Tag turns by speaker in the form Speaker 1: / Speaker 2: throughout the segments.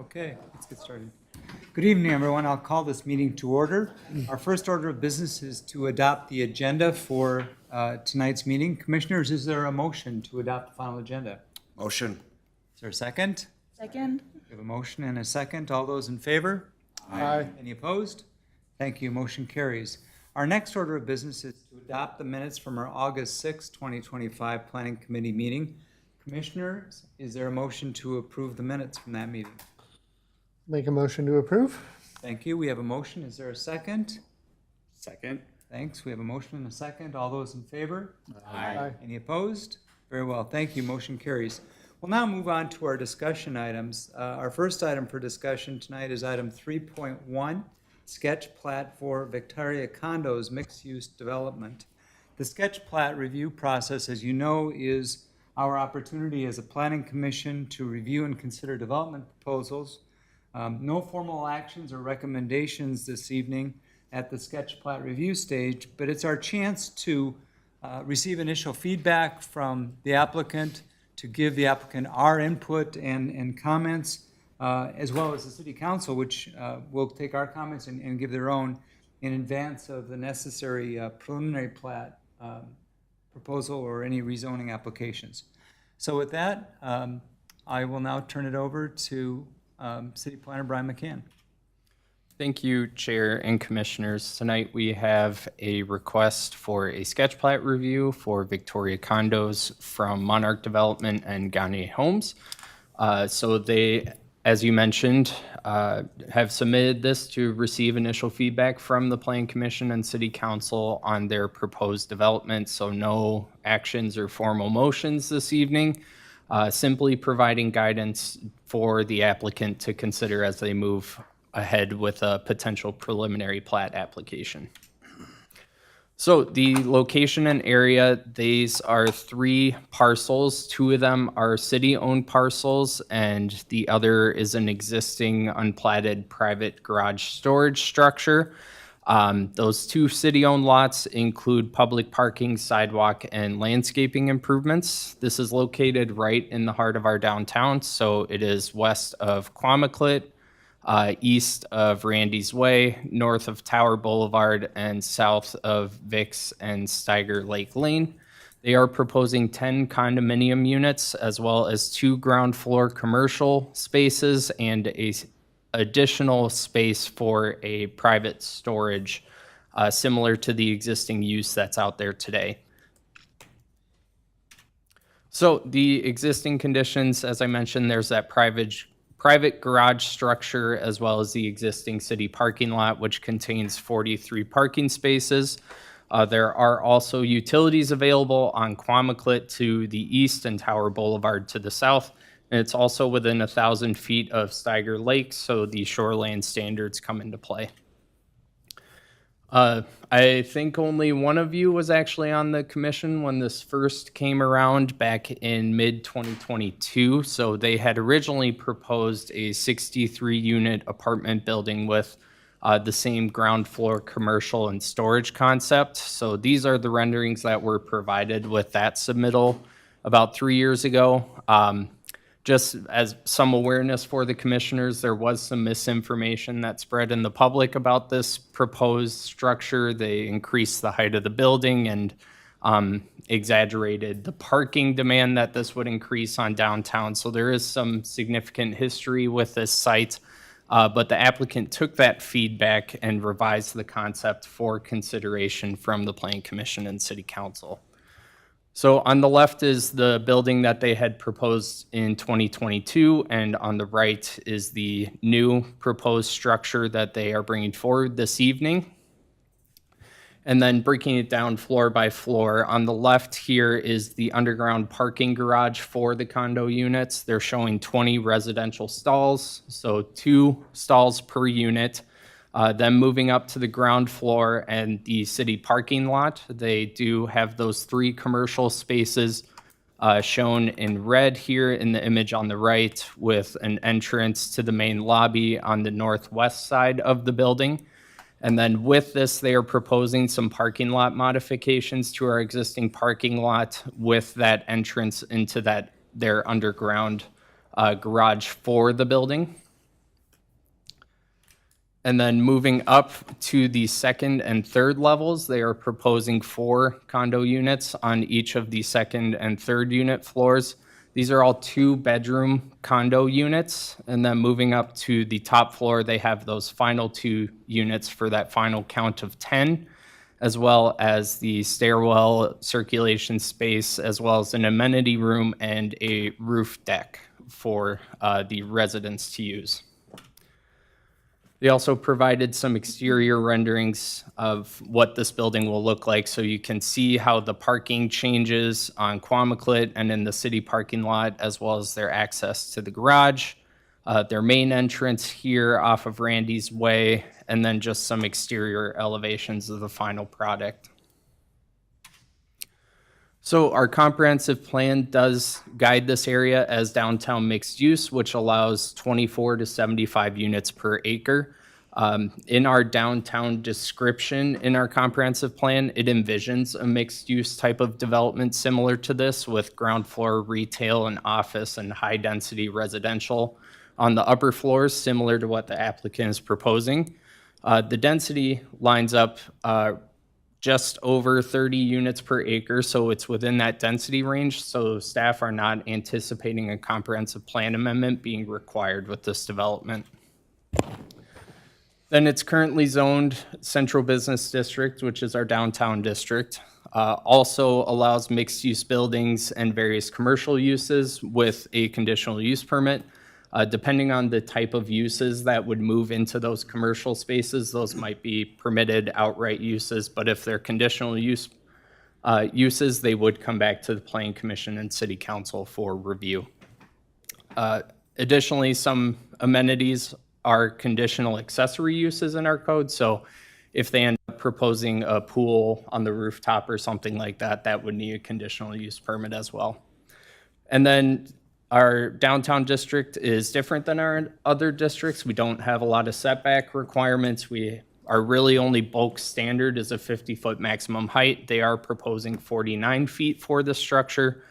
Speaker 1: Okay, let's get started. Good evening, everyone. I'll call this meeting to order. Our first order of business is to adopt the agenda for tonight's meeting. Commissioners, is there a motion to adopt the final agenda?
Speaker 2: Motion.
Speaker 1: Is there a second?
Speaker 3: Second.
Speaker 1: We have a motion and a second. All those in favor?
Speaker 2: Aye.
Speaker 1: Any opposed? Thank you. Motion carries. Our next order of business is to adopt the minutes from our August 6, 2025 Planning Committee meeting. Commissioners, is there a motion to approve the minutes from that meeting?
Speaker 4: Make a motion to approve?
Speaker 1: Thank you. We have a motion. Is there a second?
Speaker 2: Second.
Speaker 1: Thanks. We have a motion and a second. All those in favor?
Speaker 4: Aye.
Speaker 1: Any opposed? Very well. Thank you. Motion carries. We'll now move on to our discussion items. Our first item for discussion tonight is item 3.1, sketch plat for Victoria Condos mixed-use development. The sketch plat review process, as you know, is our opportunity as a planning commission to review and consider development proposals. No formal actions or recommendations this evening at the sketch plat review stage, but it's our chance to receive initial feedback from the applicant, to give the applicant our input and comments, as well as the city council, which will take our comments and give their own in advance of the necessary preliminary plat proposal or any rezoning applications. So with that, I will now turn it over to City Planner Brian McCann.
Speaker 5: Thank you, Chair and Commissioners. Tonight we have a request for a sketch plat review for Victoria Condos from Monarch Development and Gagne Homes. So they, as you mentioned, have submitted this to receive initial feedback from the Planning Commission and City Council on their proposed development. So no actions or formal motions this evening. Simply providing guidance for the applicant to consider as they move ahead with a potential preliminary plat application. So the location and area, these are 3 parcels. 2 of them are city-owned parcels, and the other is an existing unplatted private garage storage structure. Those 2 city-owned lots include public parking, sidewalk, and landscaping improvements. This is located right in the heart of our downtown, so it is west of Quamaclit, east of Randy's Way, north of Tower Boulevard, and south of Vicks and Steiger Lake Lane. They are proposing 10 condominium units, as well as 2 ground floor commercial spaces and a additional space for a private storage, similar to the existing use that's out there today. So the existing conditions, as I mentioned, there's that private garage structure, as well as the existing city parking lot, which contains 43 parking spaces. There are also utilities available on Quamaclit to the east and Tower Boulevard to the south. And it's also within 1,000 feet of Steiger Lake, so the shoreline standards come into play. I think only one of you was actually on the commission when this first came around back in mid-2022. So they had originally proposed a 63-unit apartment building with the same ground floor commercial and storage concept. So these are the renderings that were provided with that submittal about 3 years ago. Just as some awareness for the commissioners, there was some misinformation that spread in the public about this proposed structure. They increased the height of the building and exaggerated the parking demand that this would increase on downtown. So there is some significant history with this site, but the applicant took that feedback and revised the concept for consideration from the Planning Commission and City Council. So on the left is the building that they had proposed in 2022, and on the right is the new proposed structure that they are bringing forward this evening. And then breaking it down floor by floor, on the left here is the underground parking garage for the condo units. They're showing 20 residential stalls, so 2 stalls per unit. Then moving up to the ground floor and the city parking lot, they do have those 3 commercial spaces shown in red here in the image on the right, with an entrance to the main lobby on the northwest side of the building. And then with this, they are proposing some parking lot modifications to our existing parking lot with that entrance into their underground garage for the building. And then moving up to the second and third levels, they are proposing 4 condo units on each of the second and third unit floors. These are all 2-bedroom condo units. And then moving up to the top floor, they have those final 2 units for that final count of 10, as well as the stairwell, circulation space, as well as an amenity room and a roof deck for the residents to use. They also provided some exterior renderings of what this building will look like, so you can see how the parking changes on Quamaclit and in the city parking lot, as well as their access to the garage, their main entrance here off of Randy's Way, and then just some exterior elevations of the final product. So our comprehensive plan does guide this area as downtown mixed use, which allows 24 to 75 units per acre. In our downtown description in our comprehensive plan, it envisions a mixed use type of development similar to this, with ground floor retail and office and high density residential on the upper floors, similar to what the applicant is proposing. The density lines up just over 30 units per acre, so it's within that density range. So staff are not anticipating a comprehensive plan amendment being required with this development. Then it's currently zoned Central Business District, which is our downtown district. Also allows mixed-use buildings and various commercial uses with a conditional use permit. Depending on the type of uses that would move into those commercial spaces, those might be permitted outright uses, but if they're conditional use uses, they would come back to the Planning Commission and City Council for review. Additionally, some amenities are conditional accessory uses in our code, so if they end up proposing a pool on the rooftop or something like that, that would need a conditional use permit as well. And then our downtown district is different than our other districts. We don't have a lot of setback requirements. Our really only bulk standard is a 50-foot maximum height. They are proposing 49 feet for the structure,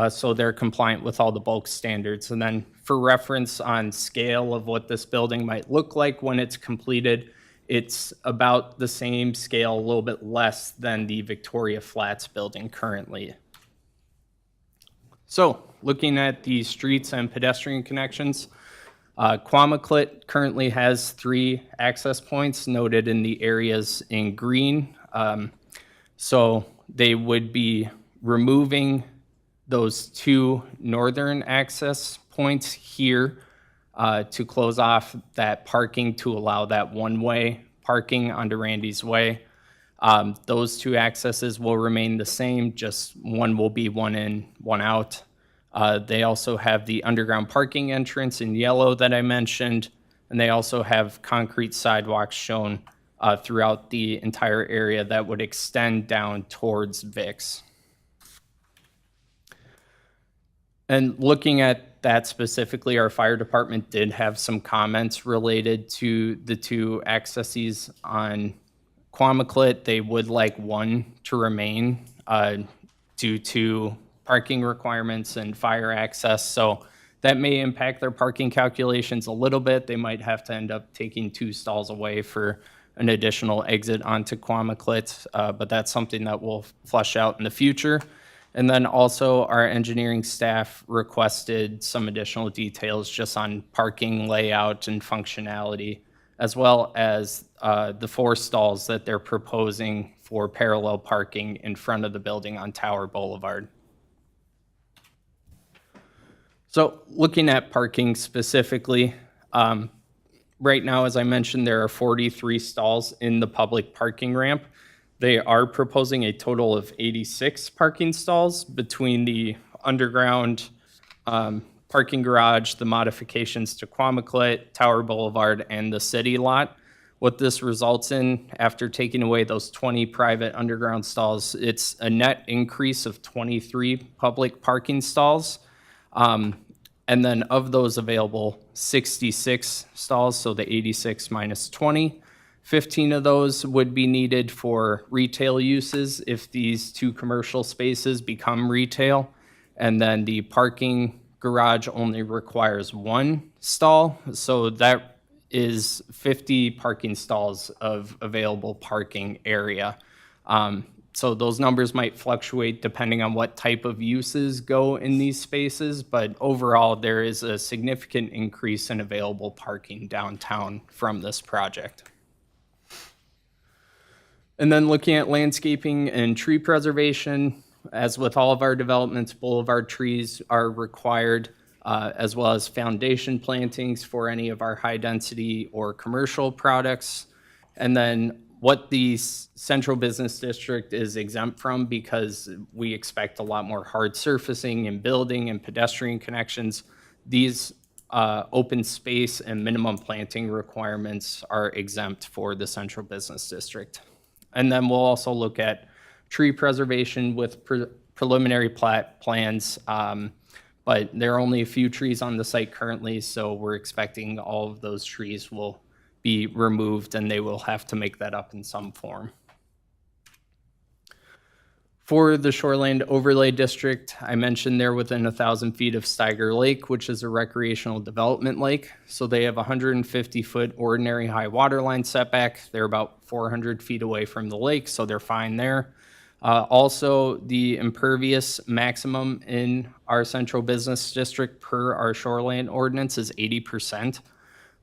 Speaker 5: so they're compliant with all the bulk standards. And then for reference on scale of what this building might look like when it's completed, it's about the same scale, a little bit less than the Victoria Flats building currently. So, looking at the streets and pedestrian connections, Quamaclit currently has 3 access points noted in the areas in green. So they would be removing those 2 northern access points here to close off that parking to allow that one-way parking onto Randy's Way. Those 2 accesses will remain the same, just one will be one in, one out. They also have the underground parking entrance in yellow that I mentioned, and they also have concrete sidewalks shown throughout the entire area that would extend down towards VIX. And looking at that specifically, our fire department did have some comments related to the 2 accesses on Quamaclit. They would like one to remain due to parking requirements and fire access. So that may impact their parking calculations a little bit. They might have to end up taking 2 stalls away for an additional exit onto Quamaclit, but that's something that we'll flush out in the future. And then also our engineering staff requested some additional details just on parking layout and functionality, as well as the 4 stalls that they're proposing for parallel parking in front of the building on Tower Boulevard. So looking at parking specifically, right now, as I mentioned, there are 43 stalls in the public parking ramp. They are proposing a total of 86 parking stalls between the underground parking garage, the modifications to Quamaclit, Tower Boulevard, and the city lot. What this results in, after taking away those 20 private underground stalls, it's a net increase of 23 public parking stalls. And then of those available, 66 stalls, so the 86 minus 20, 15 of those would be needed for retail uses if these 2 commercial spaces become retail. And then the parking garage only requires 1 stall, so that is 50 parking stalls of available parking area. So those numbers might fluctuate depending on what type of uses go in these spaces, but overall, there is a significant increase in available parking downtown from this project. And then looking at landscaping and tree preservation, as with all of our developments, boulevard trees are required, as well as foundation plantings for any of our high-density or commercial products. And then what the central business district is exempt from, because we expect a lot more hard surfacing and building and pedestrian connections, these open space and minimum planting requirements are exempt for the central business district. And then we'll also look at tree preservation with preliminary plat plans, but there are only a few trees on the site currently, so we're expecting all of those trees will be removed and they will have to make that up in some form. For the Shoreland Overlay District, I mentioned they're within 1,000 feet of Steiger Lake, which is a recreational development lake. So they have 150-foot ordinary high water line setback. They're about 400 feet away from the lake, so they're fine there. Also, the impervious maximum in our central business district per our shoreline ordinance is 80%.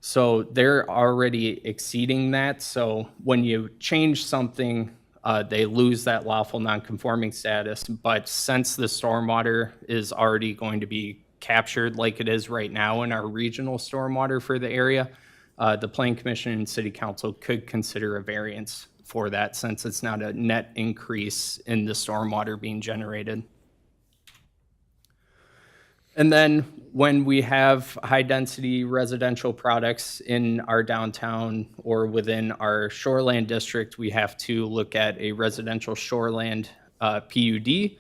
Speaker 5: So they're already exceeding that. So when you change something, they lose that lawful nonconforming status. But since the stormwater is already going to be captured like it is right now in our regional stormwater for the area, the Plan Commission and City Council could consider a variance for that, since it's not a net increase in the stormwater being generated. And then when we have high-density residential products in our downtown or within our shoreland district, we have to look at a residential shoreland PUD.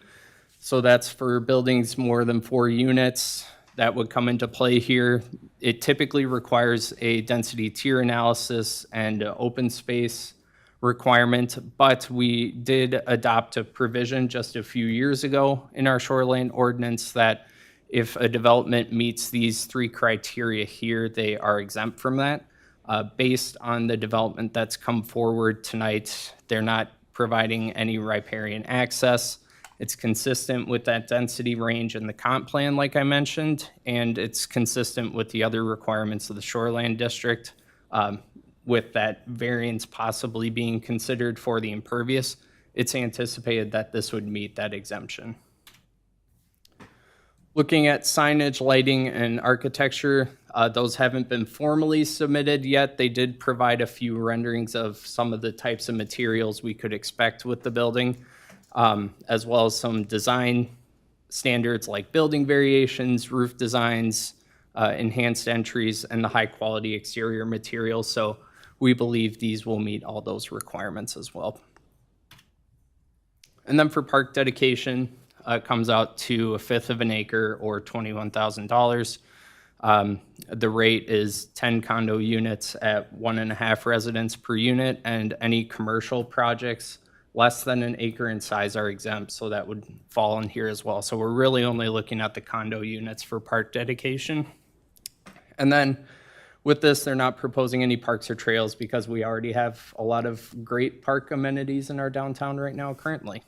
Speaker 5: So that's for buildings more than 4 units. That would come into play here. It typically requires a density tier analysis and an open space requirement, but we did adopt a provision just a few years ago in our shoreline ordinance that if a development meets these 3 criteria here, they are exempt from that. Based on the development that's come forward tonight, they're not providing any riparian access. It's consistent with that density range in the comp plan, like I mentioned, and it's consistent with the other requirements of the shoreline district, with that variance possibly being considered for the impervious. It's anticipated that this would meet that exemption. Looking at signage, lighting, and architecture, those haven't been formally submitted yet. They did provide a few renderings of some of the types of materials we could expect with the building, as well as some design standards like building variations, roof designs, enhanced entries, and the high-quality exterior materials. So we believe these will meet all those requirements as well. And then for park dedication, comes out to 1/5 of an acre or $21,000. The rate is 10 condo units at 1.5 residents per unit, and any commercial projects less than an acre in size are exempt, so that would fall in here as well. So we're really only looking at the condo units for park dedication. And then with this, they're not proposing any parks or trails because we already have a lot of great park amenities in our downtown right now currently.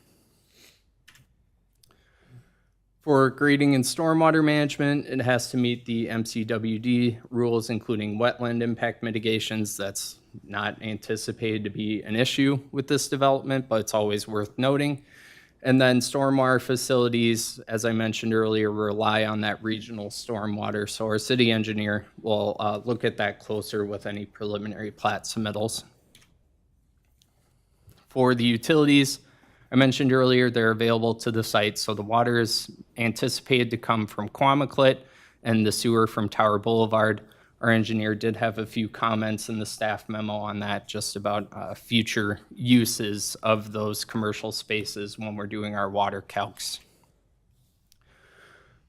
Speaker 5: For grading and stormwater management, it has to meet the MCWD rules, including wetland impact mitigations. That's not anticipated to be an issue with this development, but it's always worth noting. And then stormwater facilities, as I mentioned earlier, rely on that regional stormwater. So our city engineer will look at that closer with any preliminary plat submittals. For the utilities, I mentioned earlier, they're available to the site. So the water is anticipated to come from Quamaclit and the sewer from Tower Boulevard. Our engineer did have a few comments in the staff memo on that, just about future uses of those commercial spaces when we're doing our water calcs.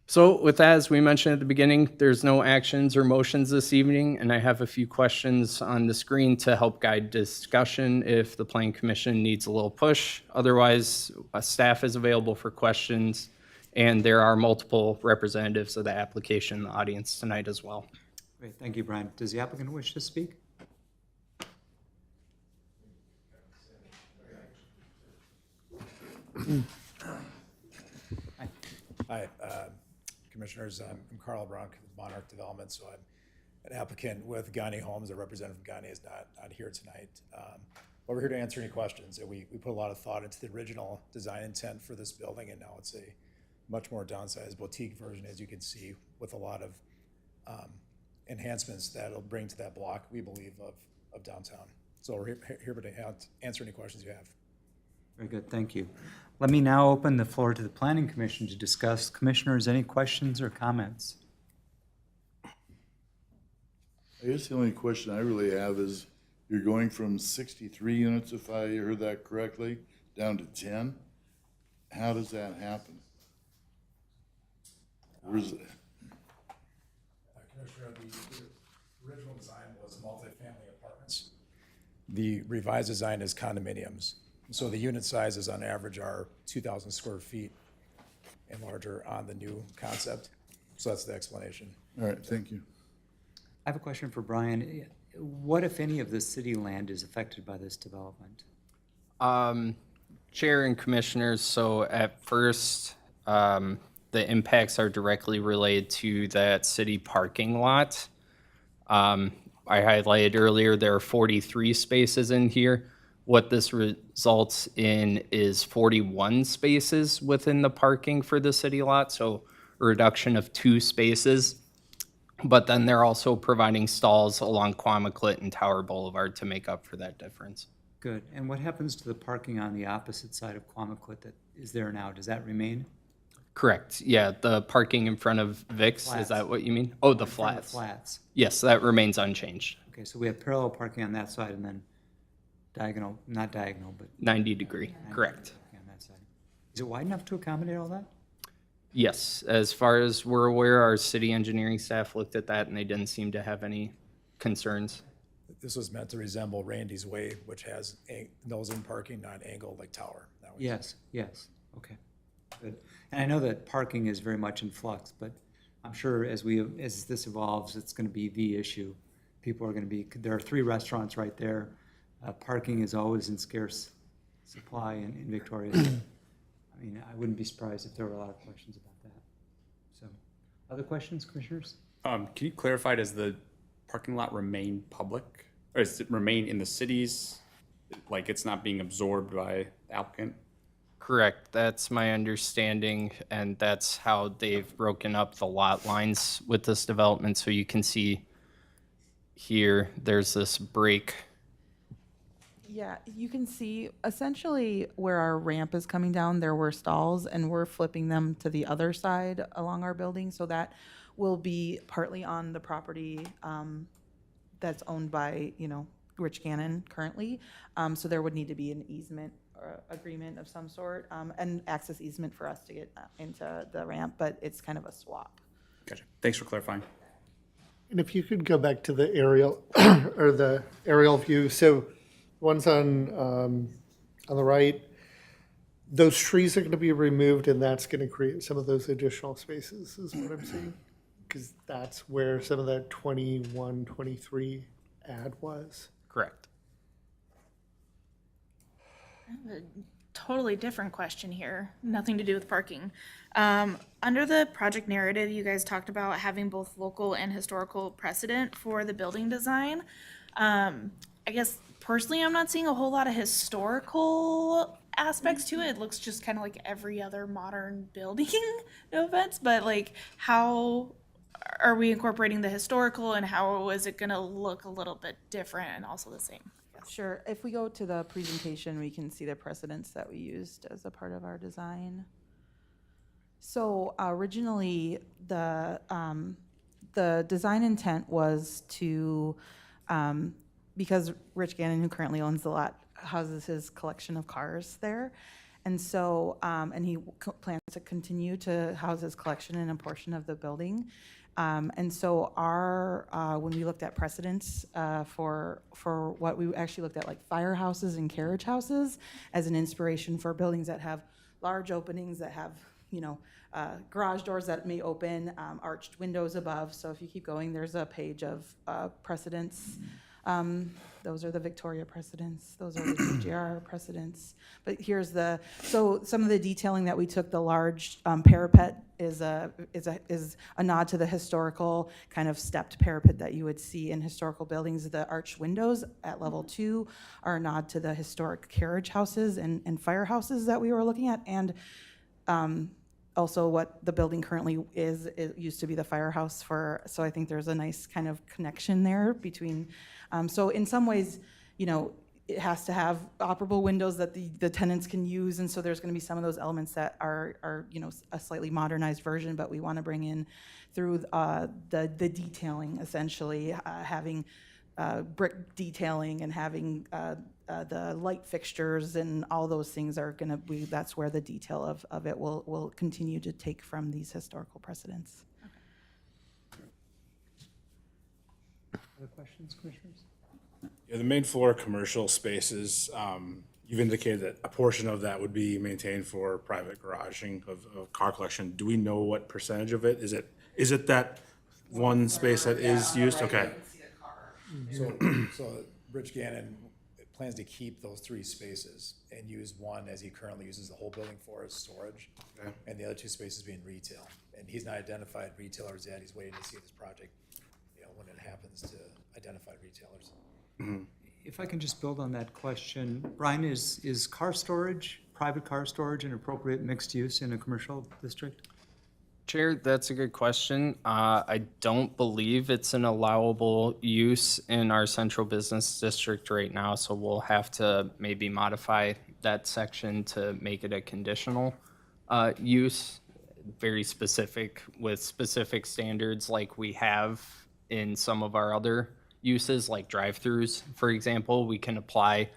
Speaker 5: So with that, as we mentioned at the beginning, there's no actions or motions this evening, and I have a few questions on the screen to help guide discussion if the Plan Commission needs a little push. Otherwise, staff is available for questions, and there are multiple representatives of the application in the audience tonight as well.
Speaker 1: Great, thank you, Brian. Does the applicant wish to speak?
Speaker 3: Hi, Commissioners. I'm Carl Bronk with Monarch Development, so I'm an applicant with Gani Homes. A representative from Gani is not here tonight. But we're here to answer any questions. And we put a lot of thought into the original design intent for this building, and now it's a much more downsized boutique version, as you can see, with a lot of enhancements that it'll bring to that block, we believe, of downtown. So we're here to answer any questions you have.
Speaker 1: Very good, thank you. Let me now open the floor to the Planning Commission to discuss. Commissioners, any questions or comments?
Speaker 6: I guess the only question I really have is, you're going from 63 units, if I heard that correctly, down to 10? How does that happen? Where's it?
Speaker 3: Commissioner, the original design was multifamily apartments. The revised design is condominiums. So the unit sizes on average are 2,000 square feet and larger on the new concept. So that's the explanation.
Speaker 6: All right, thank you.
Speaker 1: I have a question for Brian. What, if any, of the city land is affected by this development?
Speaker 5: Chair and Commissioners, so at first, the impacts are directly related to that city parking lot. I highlighted earlier, there are 43 spaces in here. What this results in is 41 spaces within the parking for the city lot, so a reduction of 2 spaces. But then they're also providing stalls along Quamaclet and Tower Boulevard to make up for that difference.
Speaker 1: Good. And what happens to the parking on the opposite side of Quamaclet that is there now? Does that remain?
Speaker 5: Correct. Yeah, the parking in front of Vic's,
Speaker 1: Flats.
Speaker 5: is that what you mean? Oh, the
Speaker 1: In front of
Speaker 5: flats.
Speaker 1: the flats.
Speaker 5: Yes, that remains unchanged.
Speaker 1: Okay, so we have parallel parking on that side and then diagonal, not diagonal, but
Speaker 5: 90 degree, correct.
Speaker 1: on that side. Is it wide enough to accommodate all that?
Speaker 5: Yes, as far as we're aware, our city engineering staff looked at that and they didn't seem to have any concerns.
Speaker 3: This was meant to resemble Randy's Way, which has nose-in parking, not angled like Tower. That was-
Speaker 1: Yes, yes, okay, good. And I know that parking is very much in flux, but I'm sure as this evolves, it's gonna be the issue. People are gonna be, there are 3 restaurants right there. Parking is always in scarce supply in Victoria. I mean, I wouldn't be surprised if there were a lot of questions about that. So, other questions, Commissioners?
Speaker 2: Can you clarify, does the parking lot remain public? Or does it remain in the cities, like it's not being absorbed by the applicant?
Speaker 5: Correct, that's my understanding, and that's how they've broken up the lot lines with this development. So you can see here, there's this break.
Speaker 7: Yeah, you can see essentially where our ramp is coming down, there were stalls, and we're flipping them to the other side along our building. So that will be partly on the property that's owned by, Rich Gannon currently. So there would need to be an easement or agreement of some sort, and access easement for us to get into the ramp, but it's kind of a swap.
Speaker 2: Gotcha. Thanks for clarifying.
Speaker 4: And if you could go back to the aerial, or the aerial view, so one's on the right, those trees are gonna be removed and that's gonna create some of those additional spaces, is what I'm seeing? Because that's where some of that 21, 23 ad was.
Speaker 5: Correct.
Speaker 8: Totally different question here, nothing to do with parking. Under the project narrative, you guys talked about having both local and historical precedent for the building design. I guess personally, I'm not seeing a whole lot of historical aspects to it. It looks just kind of like every other modern building, no offense, but like how are we incorporating the historical and how is it gonna look a little bit different and also the same?
Speaker 7: Sure, if we go to the presentation, we can see the precedents that we used as a part of our design. So originally, the design intent was to, because Rich Gannon, who currently owns the lot, houses his collection of cars there. And so, and he plans to continue to house his collection in a portion of the building. And so when we looked at precedents for what we actually looked at, like firehouses and carriage houses as an inspiration for buildings that have large openings, that have garage doors that may open, arched windows above. So if you keep going, there's a page of precedents. Those are the Victoria precedents. Those are the GGR precedents. But here's so some of the detailing that we took, the large parapet is a nod to the historical kind of stepped parapet that you would see in historical buildings. The arched windows at level 2 are a nod to the historic carriage houses and firehouses that we were looking at. And also what the building currently is, it used to be the firehouse so I think there's a nice kind of connection there between, so in some ways, it has to have operable windows that the tenants can use, and so there's gonna be some of those elements that are a slightly modernized version, but we wanna bring in through the detailing, essentially, having brick detailing and having the light fixtures and all those things are gonna be, that's where the detail of it will continue to take from these historical precedents.
Speaker 1: Other questions, commissioners?
Speaker 9: Yeah, the main floor commercial spaces, you've indicated that a portion of that would be maintained for private garaging of car collection. Do we know what percentage of it? Is it that one space that is used? Okay.
Speaker 3: So Rich Gannon plans to keep those 3 spaces and use one as he currently uses the whole building for as storage, and the other 2 spaces being retail. And he's not identified retailers yet. He's waiting to see this project, when it happens, to identify retailers.
Speaker 1: If I can just build on that question, Brian, is car storage, private car storage, an appropriate mixed use in a commercial district?
Speaker 5: Chair, that's a good question. I don't believe it's an allowable use in our central business district right now, so we'll have to maybe modify that section to make it a conditional use, very specific, with specific standards like we have in some of our other uses, like drive-throughs, for example. We can apply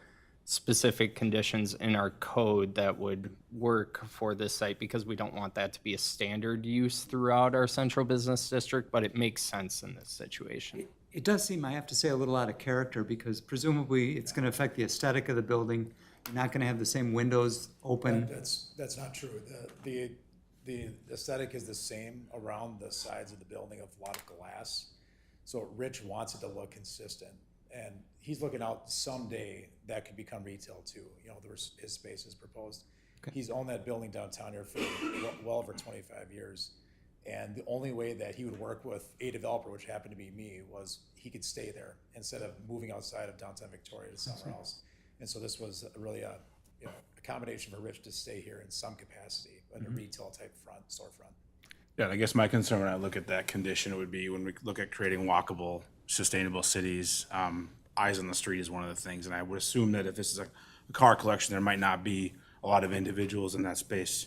Speaker 5: specific conditions in our code that would work for this site, because we don't want that to be a standard use throughout our central business district, but it makes sense in this situation.
Speaker 1: It does seem, I have to say, a little out of character, because presumably it's gonna affect the aesthetic of the building. You're not gonna have the same windows open.
Speaker 3: That's not true. The aesthetic is the same around the sides of the building of a lot of glass. So Rich wants it to look consistent, and he's looking out someday that could become retail too. His space is proposed.
Speaker 1: Okay.
Speaker 3: He's owned that building downtown here for well over 25 years. And the only way that he would work with a developer, which happened to be me, was he could stay there instead of moving outside of downtown Victoria to somewhere else. And so this was really a accommodation for Rich to stay here in some capacity in a retail type storefront.
Speaker 9: Yeah, I guess my concern when I look at that condition would be when we look at creating walkable, sustainable cities, eyes on the street is one of the things. And I would assume that if this is a car collection, there might not be a lot of individuals in that space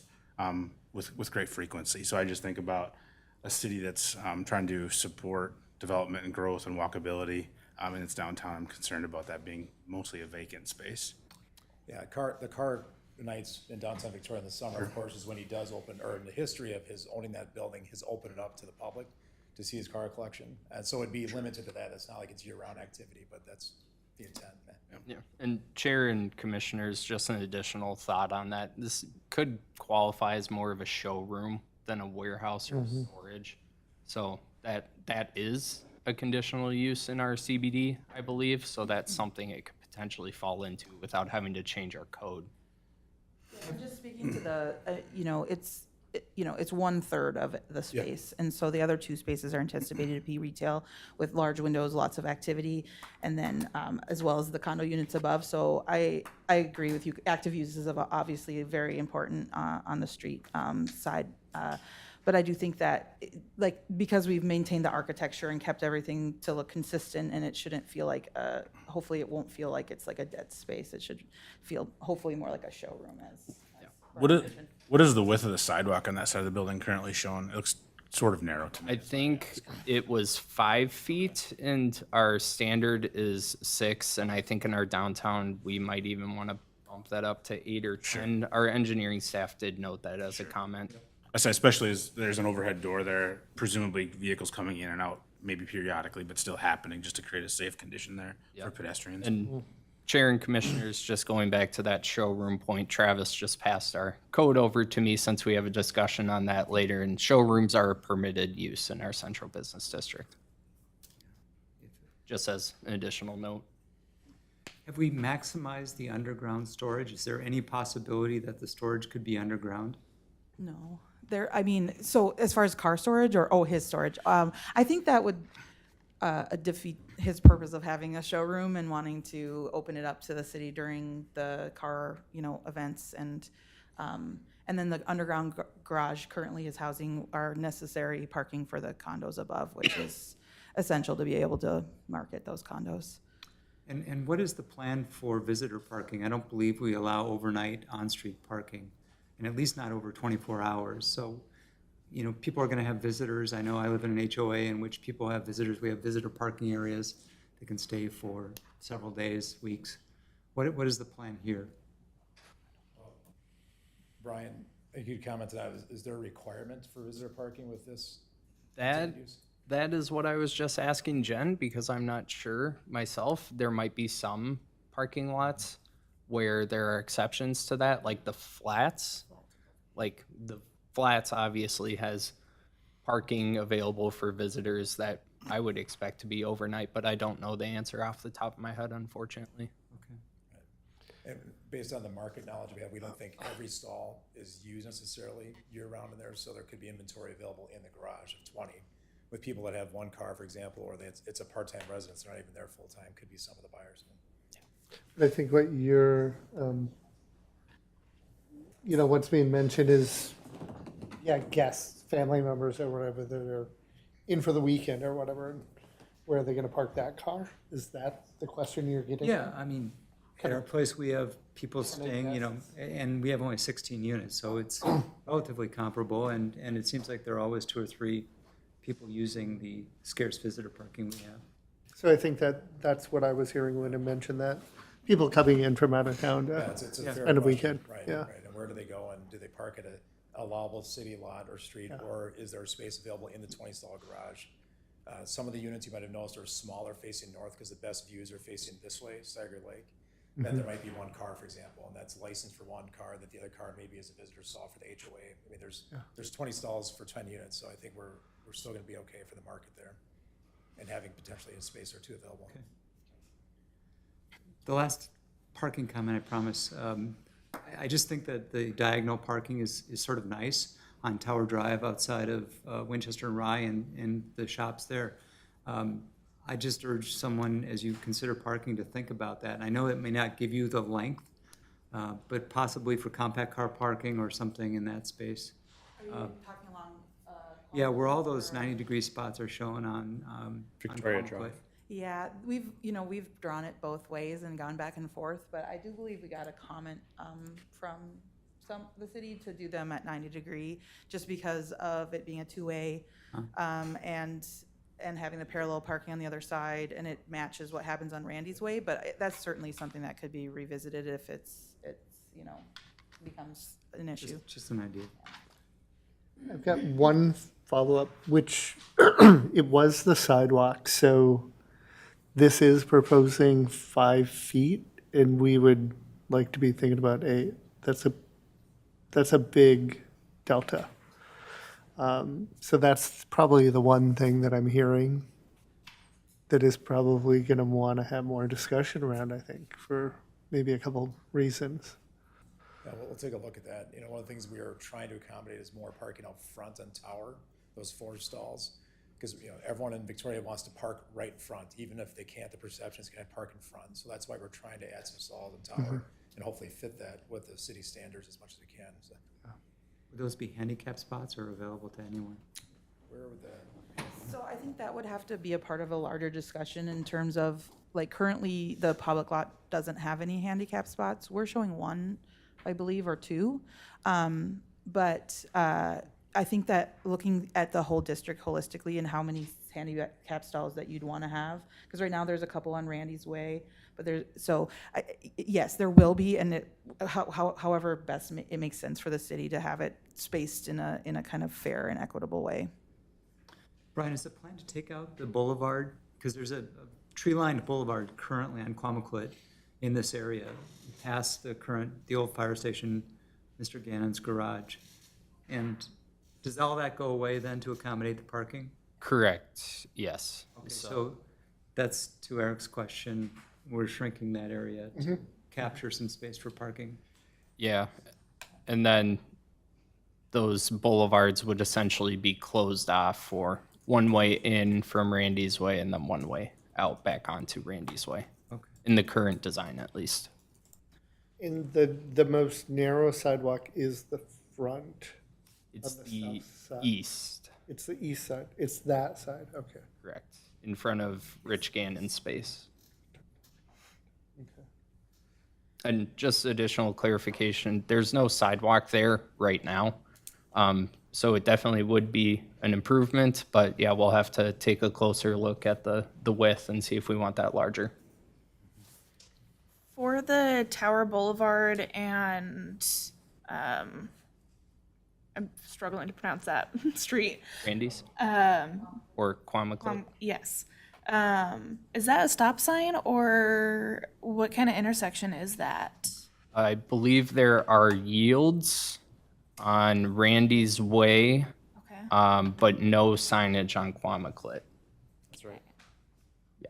Speaker 9: with great frequency. So I just think about a city that's trying to support development and growth and walkability in its downtown. I'm concerned about that being mostly a vacant space.
Speaker 3: Yeah, the car nights in downtown Victoria in the summer, of course, is when he does open, or in the history of his owning that building, he's opened it up to the public to see his car collection. And so it'd be limited to that. It's not like it's year-round activity, but that's the intent.
Speaker 5: Yeah. And Chair and Commissioners, just an additional thought on that. This could qualify as more of a showroom than a warehouse or storage. So that is a conditional use in our CBD, I believe. So that's something it could potentially fall into without having to change our code.
Speaker 7: I'm just speaking to the, it's 1/3 of the space. And so the other 2 spaces are anticipated to be retail with large windows, lots of activity, and then as well as the condo units above. So I agree with you. Active uses are obviously very important on the street side. But I do think that, because we've maintained the architecture and kept everything to look consistent, and it shouldn't feel like, hopefully it won't feel like it's like a dead space. It should feel hopefully more like a showroom as
Speaker 9: What is the width of the sidewalk on that side of the building currently shown? It looks sort of narrow to me.
Speaker 5: I think it was 5 feet and our standard is 6. And I think in our downtown, we might even want to bump that up to 8 or 10. Our engineering staff did note that as a comment.
Speaker 9: I say especially as there's an overhead door there, presumably vehicles coming in and out, maybe periodically, but still happening, just to create a safe condition there for pedestrians.
Speaker 5: And Chair and Commissioners, just going back to that showroom point, Travis just passed our code over to me since we have a discussion on that later, and showrooms are a permitted use in our central business district. Just as an additional note.
Speaker 1: Have we maximized the underground storage? Is there any possibility that the storage could be underground?
Speaker 7: No, I mean, so as far as car storage or his storage, I think that would defeat his purpose of having a showroom and wanting to open it up to the city during the car, events, and then the underground garage currently is housing our necessary parking for the condos above, which is essential to be able to market those condos.
Speaker 1: And what is the plan for visitor parking? I don't believe we allow overnight on-street parking, and at least not over 24 hours. So, people are going to have visitors. I know I live in an HOA in which people have visitors. We have visitor parking areas. They can stay for several days, weeks. What is the plan here?
Speaker 3: Brian, I think you'd comment on that. Is there a requirement for visitor parking with this?
Speaker 5: That
Speaker 3: use?
Speaker 5: That is what I was just asking Jen, because I'm not sure myself. There might be some parking lots where there are exceptions to that, like the flats. Like the flats obviously has parking available for visitors that I would expect to be overnight, but I don't know the answer off the top of my head, unfortunately.
Speaker 1: Okay.
Speaker 3: And based on the market knowledge we have, we don't think every stall is used necessarily year-round in there, so there could be inventory available in the garage of 20. With people that have one car, for example, or it's a part-time residence, they're not even there full-time, could be some of the buyers.
Speaker 4: I think what you're, what's being mentioned is, guests, family members or whatever, that are in for the weekend or whatever. And where are they going to park that car? Is that the question you're getting?
Speaker 1: Yeah, I mean, at our place, we have people staying, and we have only 16 units, so it's relatively comparable, and it seems like there are always 2 or 3 people using the scarce visitor parking we have.
Speaker 4: So I think that's what I was hearing when I mentioned that. People coming in from out of town
Speaker 3: Yeah,
Speaker 4: to
Speaker 3: it's a
Speaker 1: Yeah.
Speaker 3: fair
Speaker 4: spend a
Speaker 3: question.
Speaker 4: weekend.
Speaker 3: Right,
Speaker 4: Yeah.
Speaker 3: right. And where do they go, and do they park at a allowable city lot or street, or is there space available in the 20-stall garage? Some of the units you might have noticed are smaller facing north because the best views are facing this way, Sagard Lake. Then there might be one car, for example, and that's licensed for one car, that the other car maybe is a visitor stall for the HOA. I mean, there's 20 stalls for 10 units, so I think we're still gonna be okay for the market there, and having potentially a space or 2 available.
Speaker 1: Okay. The last parking comment, I promise. I just think that the diagonal parking is sort of nice on Tower Drive outside of Winchester and Rye and the shops there. I just urge someone, as you consider parking, to think about that. And I know it may not give you the length, but possibly for compact car parking or something in that space.
Speaker 7: Are you talking along?
Speaker 1: Yeah, where all those 90-degree spots are shown on
Speaker 2: Victoria
Speaker 1: Palm
Speaker 2: Drive.
Speaker 7: Oh, Yeah, we've drawn it both ways and gone back and forth, but I do believe we got a comment from the city to do them at 90-degree, just because of it being a 2-way, and having the parallel parking on the other side, and it matches what happens on Randy's Way. But that's certainly something that could be revisited if it's becomes an issue.
Speaker 1: Just an idea.
Speaker 4: I've got one follow-up, which it was the sidewalk. So this is proposing 5 feet, and we would like to be thinking about 8. That's a big delta. So that's probably the one thing that I'm hearing that is probably going to want to have more discussion around, I think, for maybe a couple reasons.
Speaker 3: Yeah, we'll take a look at that. One of the things we are trying to accommodate is more parking out front on Tower, those 4 stalls. Because, everyone in Victoria wants to park right in front, even if they can't, the perception is can I park in front? So that's why we're trying to add some stalls in Tower and hopefully fit that with the city standards as much as we can. So,
Speaker 1: Would those be handicap spots or available to anyone?
Speaker 3: where would that?
Speaker 7: So I think that would have to be a part of a larger discussion in terms of, like, currently the public lot doesn't have any handicap spots. We're showing 1, I believe, or 2. But I think that looking at the whole district holistically and how many handicap stalls that you'd want to have, because right now there's a couple on Randy's Way, but yes, there will be, and however best it makes sense for the city to have it spaced in a kind of fair and equitable way.
Speaker 1: Brian, is the plan to take out the boulevard? Because there's a tree-lined boulevard currently on Quamaquit, in this area, past the old fire station, Mr. Gannon's garage. And does all that go away then to accommodate the parking?
Speaker 5: Correct, yes.
Speaker 1: Okay, so that's to Eric's question, we're shrinking that area to capture some space for parking.
Speaker 5: Yeah, and then those boulevards would essentially be closed off for one way in from Randy's Way and then one way out back onto Randy's Way,
Speaker 1: Okay.
Speaker 5: in the current design at least.
Speaker 4: And the most narrow sidewalk is the front.
Speaker 5: It's
Speaker 4: the
Speaker 5: the
Speaker 4: south side.
Speaker 5: east,
Speaker 4: It's the east side. It's that side. Okay.
Speaker 5: correct, in front of Rich Gannon's space.
Speaker 4: Okay.
Speaker 5: And just additional clarification, there's no sidewalk there right now. So it definitely would be an improvement, but yeah, we'll have to take a closer look at the width and see if we want that larger.
Speaker 8: For the Tower Boulevard and, I'm struggling to pronounce that street.
Speaker 5: Randy's or Quamaclip?
Speaker 8: Yes. Is that a stop sign or what kind of intersection is that?
Speaker 5: I believe there are yields on Randy's Way,
Speaker 8: Okay.
Speaker 5: but no signage on Quamaclip.
Speaker 2: That's right.
Speaker 5: Yeah.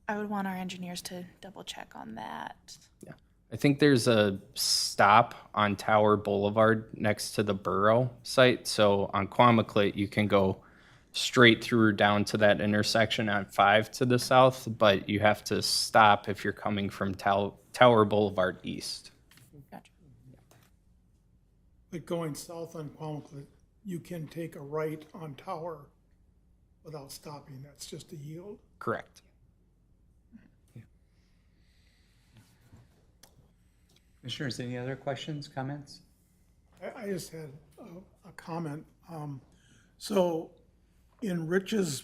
Speaker 8: I would want our engineers to double check on that.
Speaker 5: Yeah. I think there's a stop on Tower Boulevard next to the Borough site. So on Quamaclip, you can go straight through down to that intersection on 5 to the south, but you have to stop if you're coming from Tower Boulevard east.
Speaker 8: Gotcha.
Speaker 10: But going south on Quamaclip, you can take a right on Tower without stopping. That's just a yield.
Speaker 5: Correct.
Speaker 1: Commissioners, any other questions, comments?
Speaker 10: I just had a comment. So in Rich's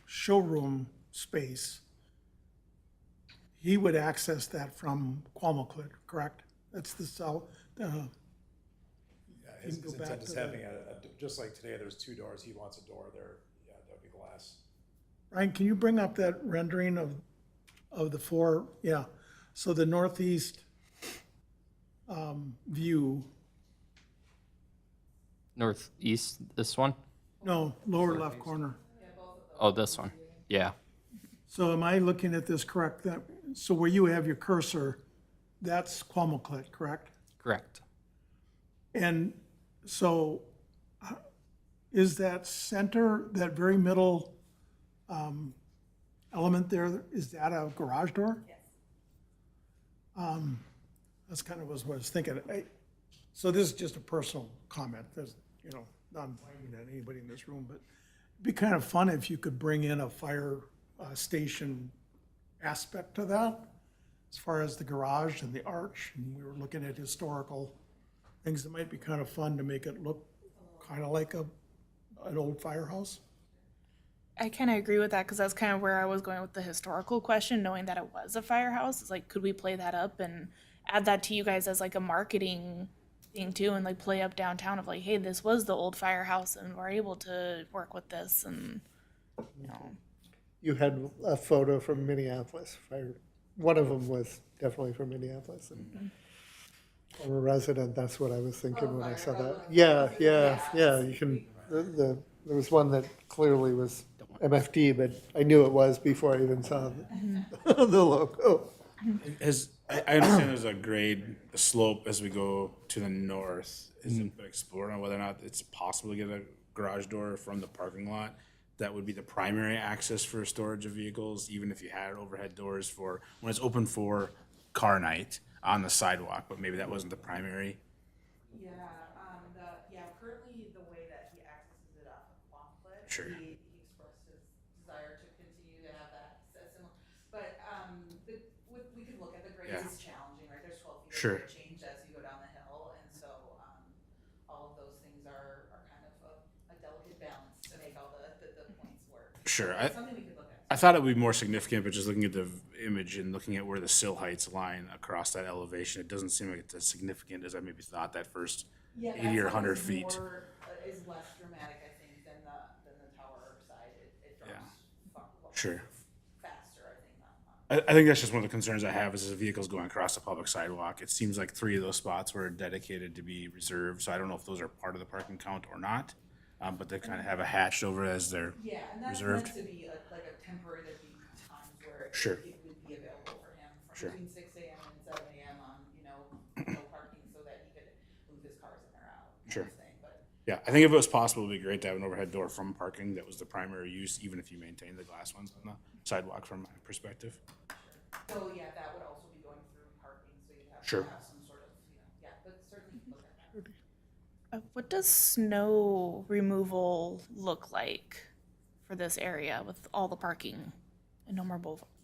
Speaker 10: showroom space, he would access that from Quamaclip, correct? That's the south,
Speaker 3: Yeah, his
Speaker 10: can go back
Speaker 3: intent is
Speaker 10: to
Speaker 3: having just like today, there's 2 doors, he wants a door there, yeah, that'd be glass.
Speaker 10: Ryan, can you bring up that rendering of the 4? Yeah, so the northeast view,
Speaker 5: Northeast, this one?
Speaker 10: no, lower left corner.
Speaker 5: Oh, this one. Yeah.
Speaker 10: So am I looking at this correct? So where you have your cursor, that's Quamaclip, correct?
Speaker 5: Correct.
Speaker 10: And so is that center, that very middle element there, is that a garage door? Yes. That's kind of what I was thinking. So this is just a personal comment. There's, not blaming at anybody in this room, but it'd be kind of fun if you could bring in a fire station aspect to that, as far as the garage and the arch, and we were looking at historical things that might be kind of fun to make it look kind of like an old firehouse.
Speaker 8: I kind of agree with that because that's kind of where I was going with the historical question, knowing that it was a firehouse. It's like, could we play that up and add that to you guys as like a marketing thing too, and like play up downtown of like, hey, this was the old firehouse and we're able to work with this, and
Speaker 4: You had a photo from Minneapolis. One of them was definitely from Minneapolis. And from a resident, that's what I was thinking when I saw that. Yeah. You can. There was one that clearly was MFD, but I knew it was before I even saw the logo.
Speaker 9: I understand there's a grade, a slope as we go to the north. Is it exploring on whether or not it's possible to get a garage door from the parking lot? That would be the primary access for storage of vehicles, even if you had overhead doors for when it's open for car night on the sidewalk, but maybe that wasn't the primary.
Speaker 7: Currently the way that he accesses it off of Quamaclip,
Speaker 9: Sure.
Speaker 7: he expressed his desire to continue to have that similar, but, we could look at the grades,
Speaker 9: Yeah.
Speaker 7: it's challenging, right? There's 12 feet
Speaker 9: Sure.
Speaker 7: of grade change as you go down the hill, and so, all of those things are kind of a delicate balance to make all the points work.
Speaker 9: Sure.
Speaker 7: It's something we could look at.
Speaker 9: I thought it would be more significant, but just looking at the image and looking at where the sill heights line across that elevation, it doesn't seem like it's as significant as I maybe thought that first 80 or 100 feet.
Speaker 7: Is less dramatic, I think, than the tower side. It drops
Speaker 9: Sure.
Speaker 7: faster, I think.
Speaker 9: I think that's just one of the concerns I have is as vehicles going across the public sidewalk. It seems like 3 of those spots were dedicated to be reserved, so I don't know if those are part of the parking count or not. But they kind of have a hatched over as they're
Speaker 7: Yeah, and that's
Speaker 9: reserved.
Speaker 7: meant to be like a temporary, there'd be times where
Speaker 9: Sure.
Speaker 7: it would be available for him
Speaker 9: Sure.
Speaker 7: between 6 AM and 7 AM on, no parking, so that he could move his cars in or out.
Speaker 9: Sure.
Speaker 7: kind of thing, But
Speaker 9: Yeah, I think if it was possible, it'd be great to have an overhead door from parking that was the primary use, even if you maintain the glass ones on the sidewalk from my perspective.
Speaker 7: So, yeah, that would also be going through parking, so you'd have
Speaker 9: Sure.
Speaker 7: to have some sort of, yeah, but certainly look at that.
Speaker 8: What does snow removal look like for this area with all the parking and no more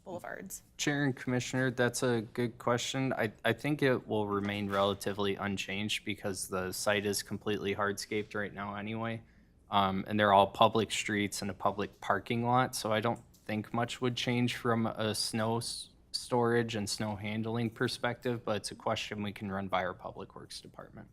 Speaker 8: boulevards?
Speaker 5: Chair and Commissioner, that's a good question. I think it will remain relatively unchanged because the site is completely hardscaped right now anyway. And they're all public streets and a public parking lot, so I don't think much would change from a snow storage and snow handling perspective, but it's a question we can run by our Public Works Department.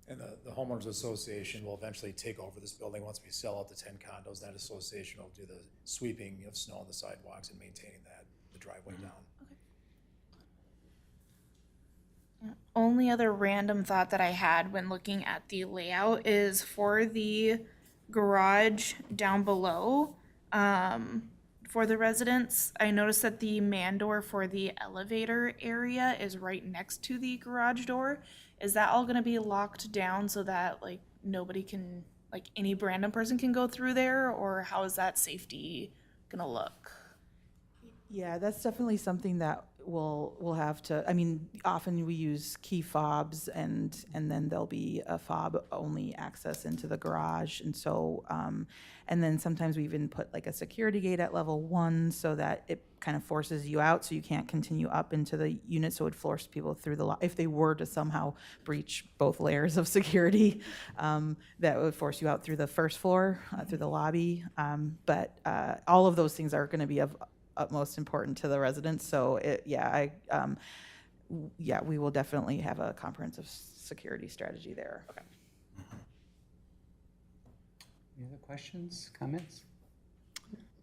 Speaker 3: And the homeowners association will eventually take over this building once we sell out the 10 condos. That association will do the sweeping of snow on the sidewalks and maintaining that, the driveway down.
Speaker 8: Only other random thought that I had when looking at the layout is for the garage down below, for the residents. I noticed that the man door for the elevator area is right next to the garage door. Is that all gonna be locked down so that like nobody can, like any random person can go through there, or how is that safety gonna look?
Speaker 7: Yeah, that's definitely something that we'll have to, I mean, often we use key fobs and then there'll be a fob only access into the garage. And so, and then sometimes we even put like a security gate at level 1 so that it kind of forces you out so you can't continue up into the unit. So it would force people through the, if they were to somehow breach both layers of security, that would force you out through the first floor, through the lobby. But all of those things are going to be of utmost important to the residents. So we will definitely have a comprehensive security strategy there. Okay.
Speaker 1: Any other questions, comments?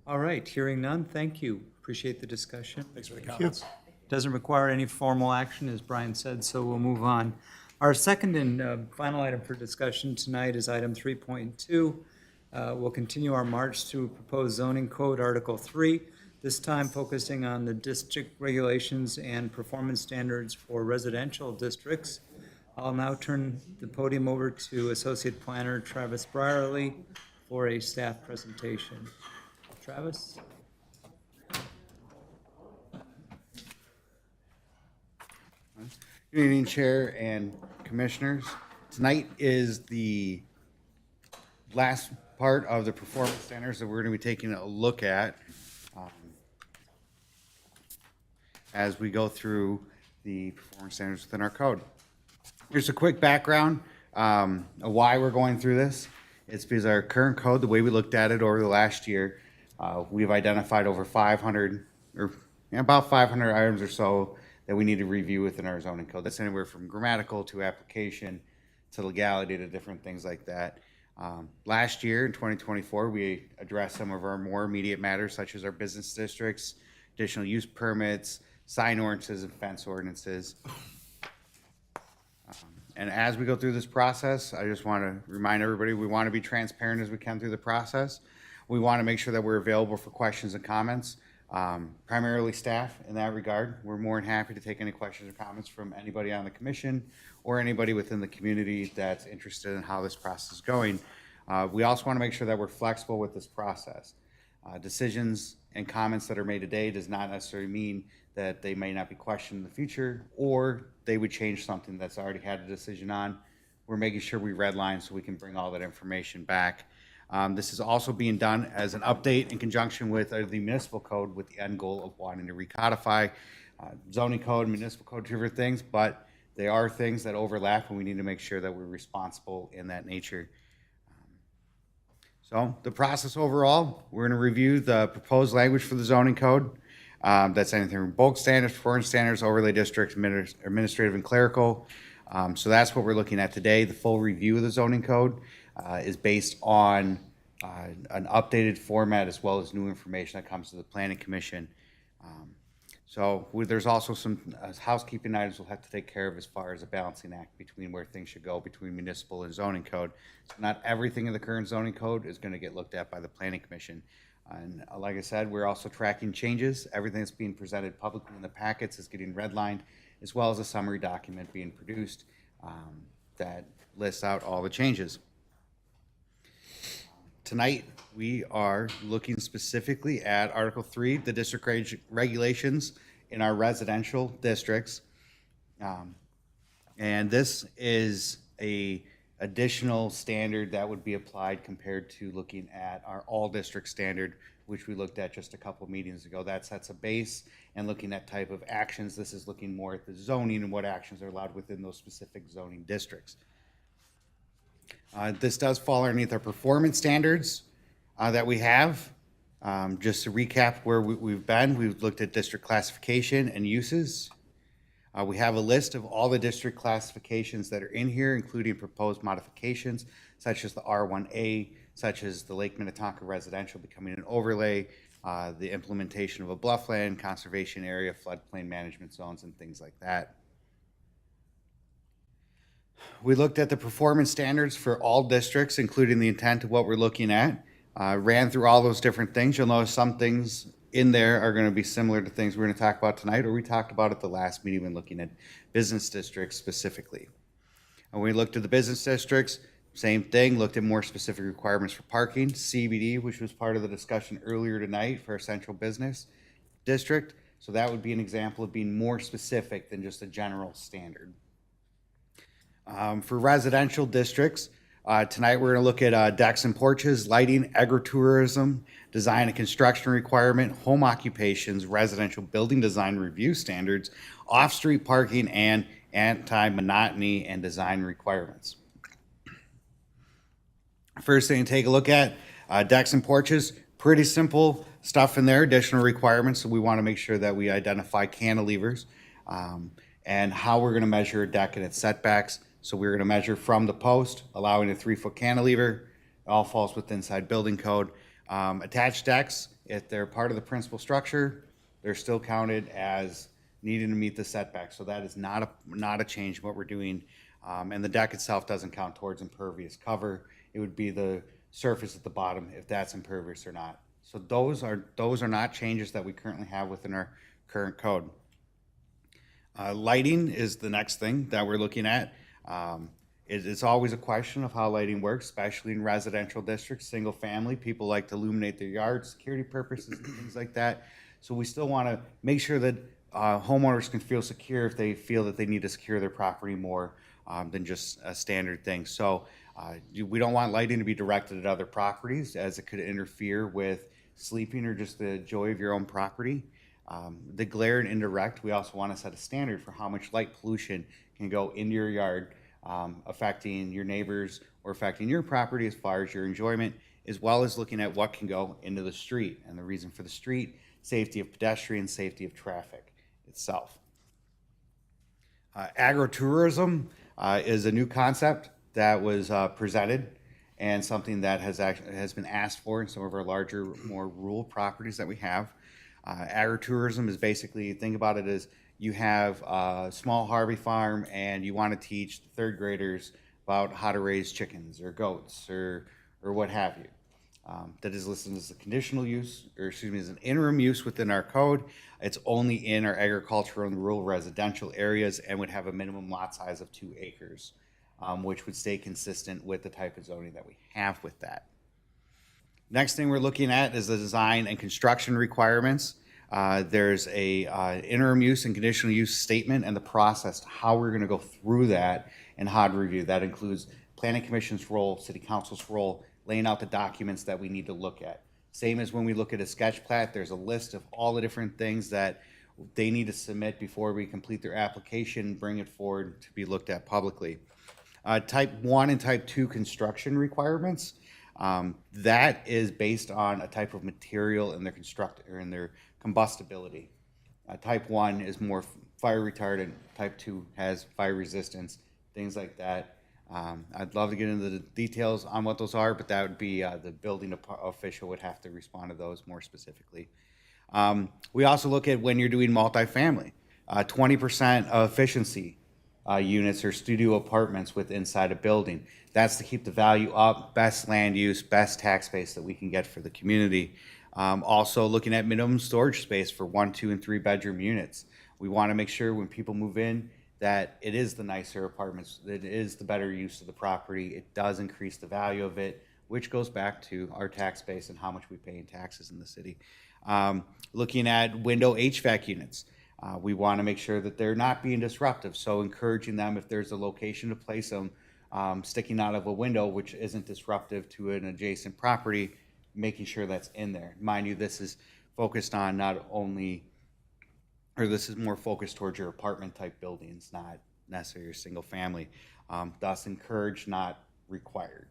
Speaker 1: All right, hearing none, thank you. Appreciate the discussion.
Speaker 3: Thanks for the comments.
Speaker 1: Doesn't require any formal action, as Brian said, so we'll move on. Our second and final item for discussion tonight is item 3.2. We'll continue our march through proposed zoning code, Article 3, this time focusing on the district regulations and performance standards for residential districts. I'll now turn the podium over to Associate Planner Travis Brierly for a staff presentation. Travis?
Speaker 11: Good evening, Chair and Commissioners. Tonight is the last part of the performance standards that we're going to be taking a look at as we go through the performance standards within our code. Here's a quick background of why we're going through this. It's because our current code, the way we looked at it over the last year, we've identified over 500 or about 500 items or so that we need to review within our zoning code. That's anywhere from grammatical to application to legality to different things like that. Last year in 2024, we addressed some of our more immediate matters, such as our business districts, additional use permits, sign ordinances, and fence ordinances. And as we go through this process, I just want to remind everybody, we want to be transparent as we can through the process. We want to make sure that we're available for questions and comments, primarily staff in that regard. We're more than happy to take any questions or comments from anybody on the commission or anybody within the community that's interested in how this process is going. We also want to make sure that we're flexible with this process. Decisions and comments that are made today does not necessarily mean that they may not be questioned in the future, or they would change something that's already had a decision on. We're making sure we redline so we can bring all that information back. This is also being done as an update in conjunction with the municipal code with the end goal of wanting to recodify zoning code, municipal code, different things, but they are things that overlap and we need to make sure that we're responsible in that nature. So the process overall, we're going to review the proposed language for the zoning code. That's anything from bulk standards, performance standards, overlay districts, administrative and clerical. So that's what we're looking at today. The full review of the zoning code is based on an updated format as well as new information that comes to the Planning Commission. There's also some housekeeping items we'll have to take care of as far as a balancing act between where things should go between municipal and zoning code. So not everything in the current zoning code is going to get looked at by the planning commission. And like I said, we're also tracking changes. Everything that's being presented publicly in the packets is getting redlined, as well as a summary document being produced that lists out all the changes. Tonight, we are looking specifically at Article 3, the district regulations in our residential districts. And this is a additional standard that would be applied compared to looking at our all-district standard, which we looked at just a couple meetings ago. That sets a base, and looking at type of actions, this is looking more at the zoning and what actions are allowed within those specific zoning districts. This does fall underneath our performance standards that we have. Just to recap where we've been, we've looked at district classification and uses. We have a list of all the district classifications that are in here, including proposed modifications, such as the R1A, such as the Lake Minnetonka residential becoming an overlay, the implementation of a bluffland, conservation area, floodplain management zones, and things like that. We looked at the performance standards for all districts, including the intent of what we're looking at. Ran through all those different things. You'll notice some things in there are going to be similar to things we're going to talk about tonight, or we talked about at the last meeting when looking at business districts specifically. And we looked at the business districts, same thing, looked at more specific requirements for parking, CBD, which was part of the discussion earlier tonight for our central business district. So that would be an example of being more specific than just a general standard. For residential districts, tonight we're going to look at decks and porches, lighting, agritourism, design and construction requirement, home occupations, residential building design review standards, off-street parking, and anti-monotony and design requirements. First thing to take a look at, decks and porches, pretty simple stuff in there, additional requirements. So we want to make sure that we identify cantilevers and how we're going to measure a deck and its setbacks. So we're going to measure from the post, allowing a 3-foot cantilever. It all falls within inside building code. Attached decks, if they're part of the principal structure, they're still counted as needing to meet the setback. So that is not a change in what we're doing. And the deck itself doesn't count towards impervious cover. It would be the surface at the bottom if that's impervious or not. So those are not changes that we currently have within our current code. Lighting is the next thing that we're looking at. It's always a question of how lighting works, especially in residential districts, single family. People like to illuminate their yards, security purposes, and things like that. So we still want to make sure that homeowners can feel secure if they feel that they need to secure their property more than just a standard thing. So we don't want lighting to be directed at other properties, as it could interfere with sleeping or just the joy of your own property. The glare and indirect, we also want to set a standard for how much light pollution can go into your yard, affecting your neighbors or affecting your property as far as your enjoyment, as well as looking at what can go into the street. And the reason for the street, safety of pedestrians, safety of traffic itself. Agritourism is a new concept that was presented and something that has been asked for in some of our larger, more rural properties that we have. Agritourism is basically, think about it as you have a small Harvey farm and you want to teach third graders about how to raise chickens or goats or what have you. That is listed as a conditional use, or excuse me, as an interim use within our code. It's only in our agricultural and rural residential areas and would have a minimum lot size of 2 acres, which would stay consistent with the type of zoning that we have with that. Next thing we're looking at is the design and construction requirements. There's a interim use and conditional use statement and the process to how we're going to go through that and how to review. That includes planning commission's role, city council's role, laying out the documents that we need to look at. Same as when we look at a sketch plat, there's a list of all the different things that they need to submit before we complete their application and bring it forward to be looked at publicly. Type 1 and type 2 construction requirements. That is based on a type of material in their combustibility. Type 1 is more fire retardant. Type 2 has fire resistance, things like that. I'd love to get into the details on what those are, but that would be the building official would have to respond to those more specifically. We also look at when you're doing multifamily, 20% of efficiency units or studio apartments with inside a building. That's to keep the value up, best land use, best tax base that we can get for the community. Also looking at minimum storage space for 1, 2, and 3 bedroom units. We want to make sure when people move in that it is the nicer apartments, that it is the better use of the property. It does increase the value of it, which goes back to our tax base and how much we pay in taxes in the city. Looking at window HVAC units. We want to make sure that they're not being disruptive, so encouraging them if there's a location to place them, sticking out of a window which isn't disruptive to an adjacent property, making sure that's in there. Mind you, this is focused on not only, or this is more focused towards your apartment type buildings, not necessarily your single family. Thus encouraged, not required.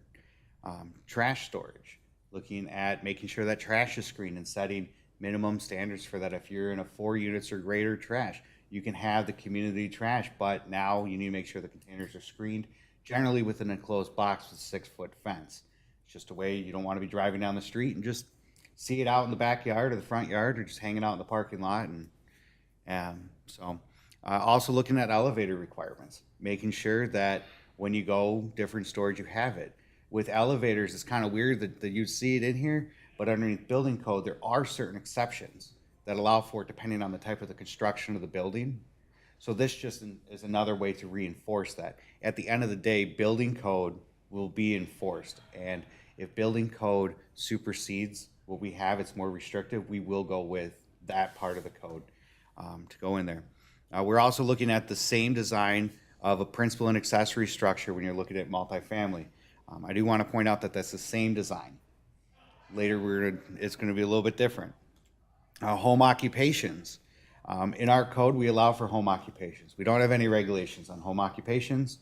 Speaker 11: Trash storage, looking at making sure that trash is screened and setting minimum standards for that. If you're in a 4 units or greater trash, you can have the community trash, but now you need to make sure the containers are screened, generally with an enclosed box with a 6-foot fence. It's just a way you don't want to be driving down the street and just see it out in the backyard or the front yard or just hanging out in the parking lot. And also looking at elevator requirements, making sure that when you go different storage, you have it. With elevators, it's kind of weird that you see it in here, but underneath building code, there are certain exceptions that allow for it depending on the type of the construction of the building. So this just is another way to reinforce that. At the end of the day, building code will be enforced. And if building code supersedes what we have, it's more restrictive, we will go with that part of the code to go in there. We're also looking at the same design of a principal and accessory structure when you're looking at multifamily. I do want to point out that that's the same design. Later, it's going to be a little bit different. Home occupations. In our code, we allow for home occupations. We don't have any regulations on home occupations.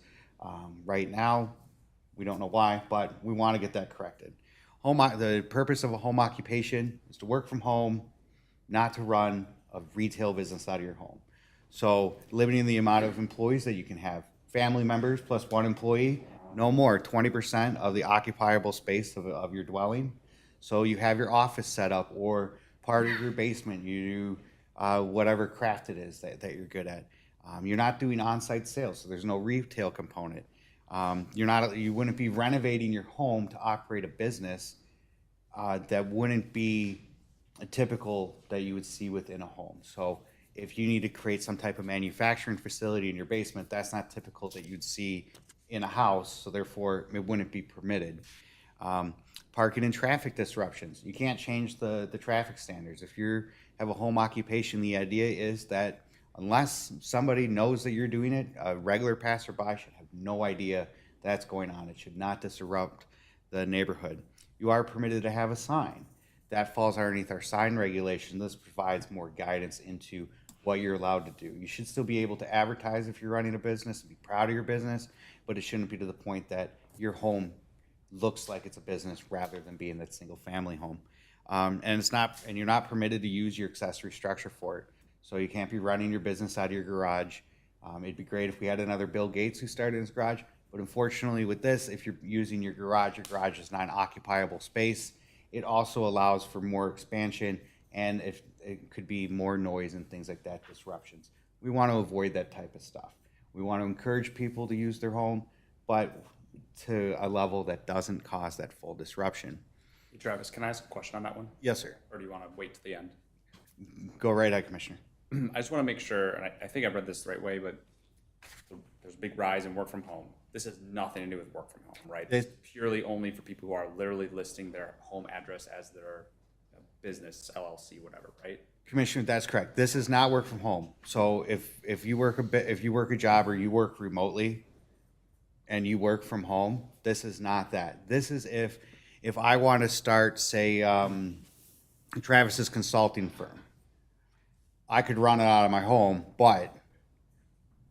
Speaker 11: Right now, we don't know why, but we want to get that corrected. The purpose of a home occupation is to work from home, not to run a retail business out of your home. So limiting the amount of employees that you can have. Family members plus 1 employee, no more, 20% of the occupiable space of your dwelling. So you have your office set up or part of your basement, you do whatever craft it is that you're good at. You're not doing on-site sales, so there's no retail component. You wouldn't be renovating your home to operate a business that wouldn't be a typical that you would see within a home. So if you need to create some type of manufacturing facility in your basement, that's not typical that you'd see in a house, so therefore it wouldn't be permitted. Parking and traffic disruptions. You can't change the traffic standards. If you have a home occupation, the idea is that unless somebody knows that you're doing it, a regular passerby should have no idea that's going on. It should not disrupt the neighborhood. You are permitted to have a sign. That falls underneath our sign regulation. This provides more guidance into what you're allowed to do. You should still be able to advertise if you're running a business and be proud of your business, but it shouldn't be to the point that your home looks like it's a business rather than being that single family home. And you're not permitted to use your accessory structure for it. So you can't be running your business out of your garage. It'd be great if we had another Bill Gates who started his garage, but unfortunately with this, if you're using your garage is not an occupiable space. It also allows for more expansion, and if it could be more noise and things like that, disruptions. We want to avoid that type of stuff. We want to encourage people to use their home, but to a level that doesn't cause that full disruption.
Speaker 2: Hey, Travis, can I ask a question on that one?
Speaker 11: Yes, sir.
Speaker 2: Or do you want to wait to the end?
Speaker 11: Go right ahead, Commissioner.
Speaker 2: I just want to make sure, and I think I've read this the right way, but there's a big rise in work from home. This has nothing to do with work from home, right? It's purely only for people who are literally listing their home address as their business, LLC, whatever, right?
Speaker 11: Commissioner, that's correct. This is not work from home. So if you work a job or you work remotely and you work from home, this is not that. This is if I want to start, say, Travis's consulting firm. I could run it out of my home, but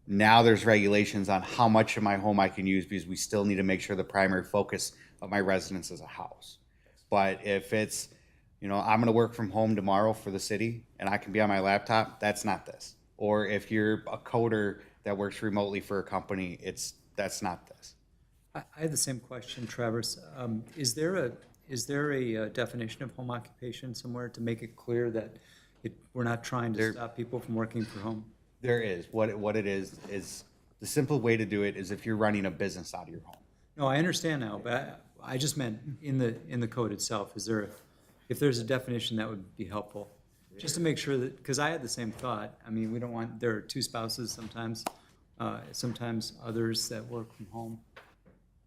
Speaker 11: now there's regulations on how much of my home I can use because we still need to make sure the primary focus of my residence is a house. But if it's, I'm going to work from home tomorrow for the city and I can be on my laptop, that's not this. Or if you're a coder that works remotely for a company, that's not this.
Speaker 1: I have the same question, Travis. Is there a definition of home occupation somewhere to make it clear that We're not trying to stop people from working from home?
Speaker 11: There is. What it is the simple way to do it is if you're running a business out of your home.
Speaker 1: No, I understand now, but I just meant in the code itself, if there's a definition that would be helpful? Just to make sure that, because I had the same thought, I mean, we don't want, there are two spouses sometimes, sometimes others that work from home,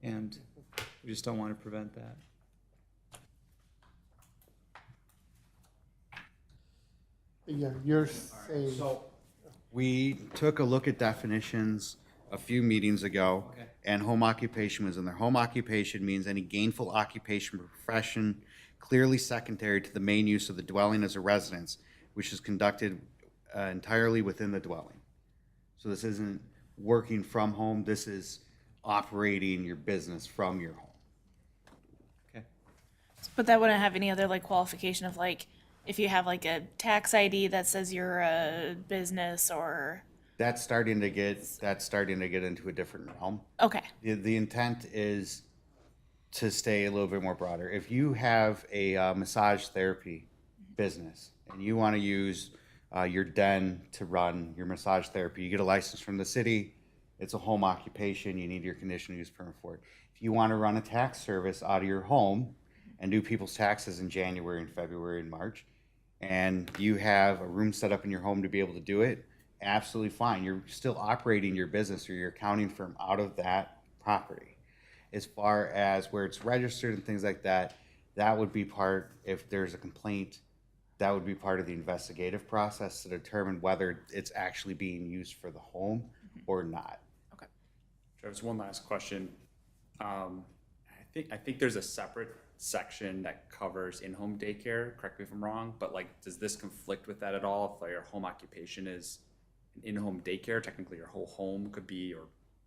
Speaker 1: and we just don't want to prevent that.
Speaker 4: Yeah, you're saying,
Speaker 11: We took a look at definitions a few meetings ago,
Speaker 1: Okay.
Speaker 11: and home occupation was in there. Home occupation means any gainful occupation or profession clearly secondary to the main use of the dwelling as a residence, which is conducted entirely within the dwelling. So this isn't working from home, this is operating your business from your home.
Speaker 1: Okay.
Speaker 8: But that wouldn't have any other like qualification of like, if you have like a tax ID that says you're a business or,
Speaker 11: That's starting to get into a different realm.
Speaker 8: okay,
Speaker 11: The intent is to stay a little bit more broader. If you have a massage therapy business and you want to use your den to run your massage therapy, you get a license from the city, it's a home occupation, you need your conditional use permit for it. If you want to run a tax service out of your home and do people's taxes in January and February and March, and you have a room set up in your home to be able to do it, absolutely fine. You're still operating your business or your accounting firm out of that property. As far as where it's registered and things like that, that would be part, if there's a complaint, that would be part of the investigative process to determine whether it's actually being used for the home or not.
Speaker 2: Travis, one last question. I think there's a separate section that covers in-home daycare, correct me if I'm wrong, but like, does this conflict with that at all? If your home occupation is an in-home daycare, technically your whole home could be, or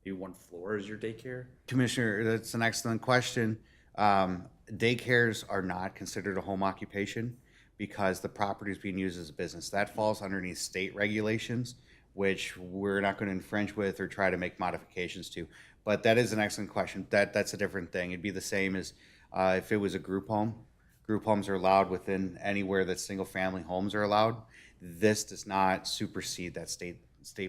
Speaker 2: maybe one floor is your daycare?
Speaker 11: Commissioner, that's an excellent question. Daycares are not considered a home occupation because the property is being used as a business. That falls underneath state regulations, which we're not going to infringe with or try to make modifications to. But that is an excellent question. That's a different thing. It'd be the same as if it was a group home. Group homes are allowed within anywhere that single-family homes are allowed. This does not supersede that state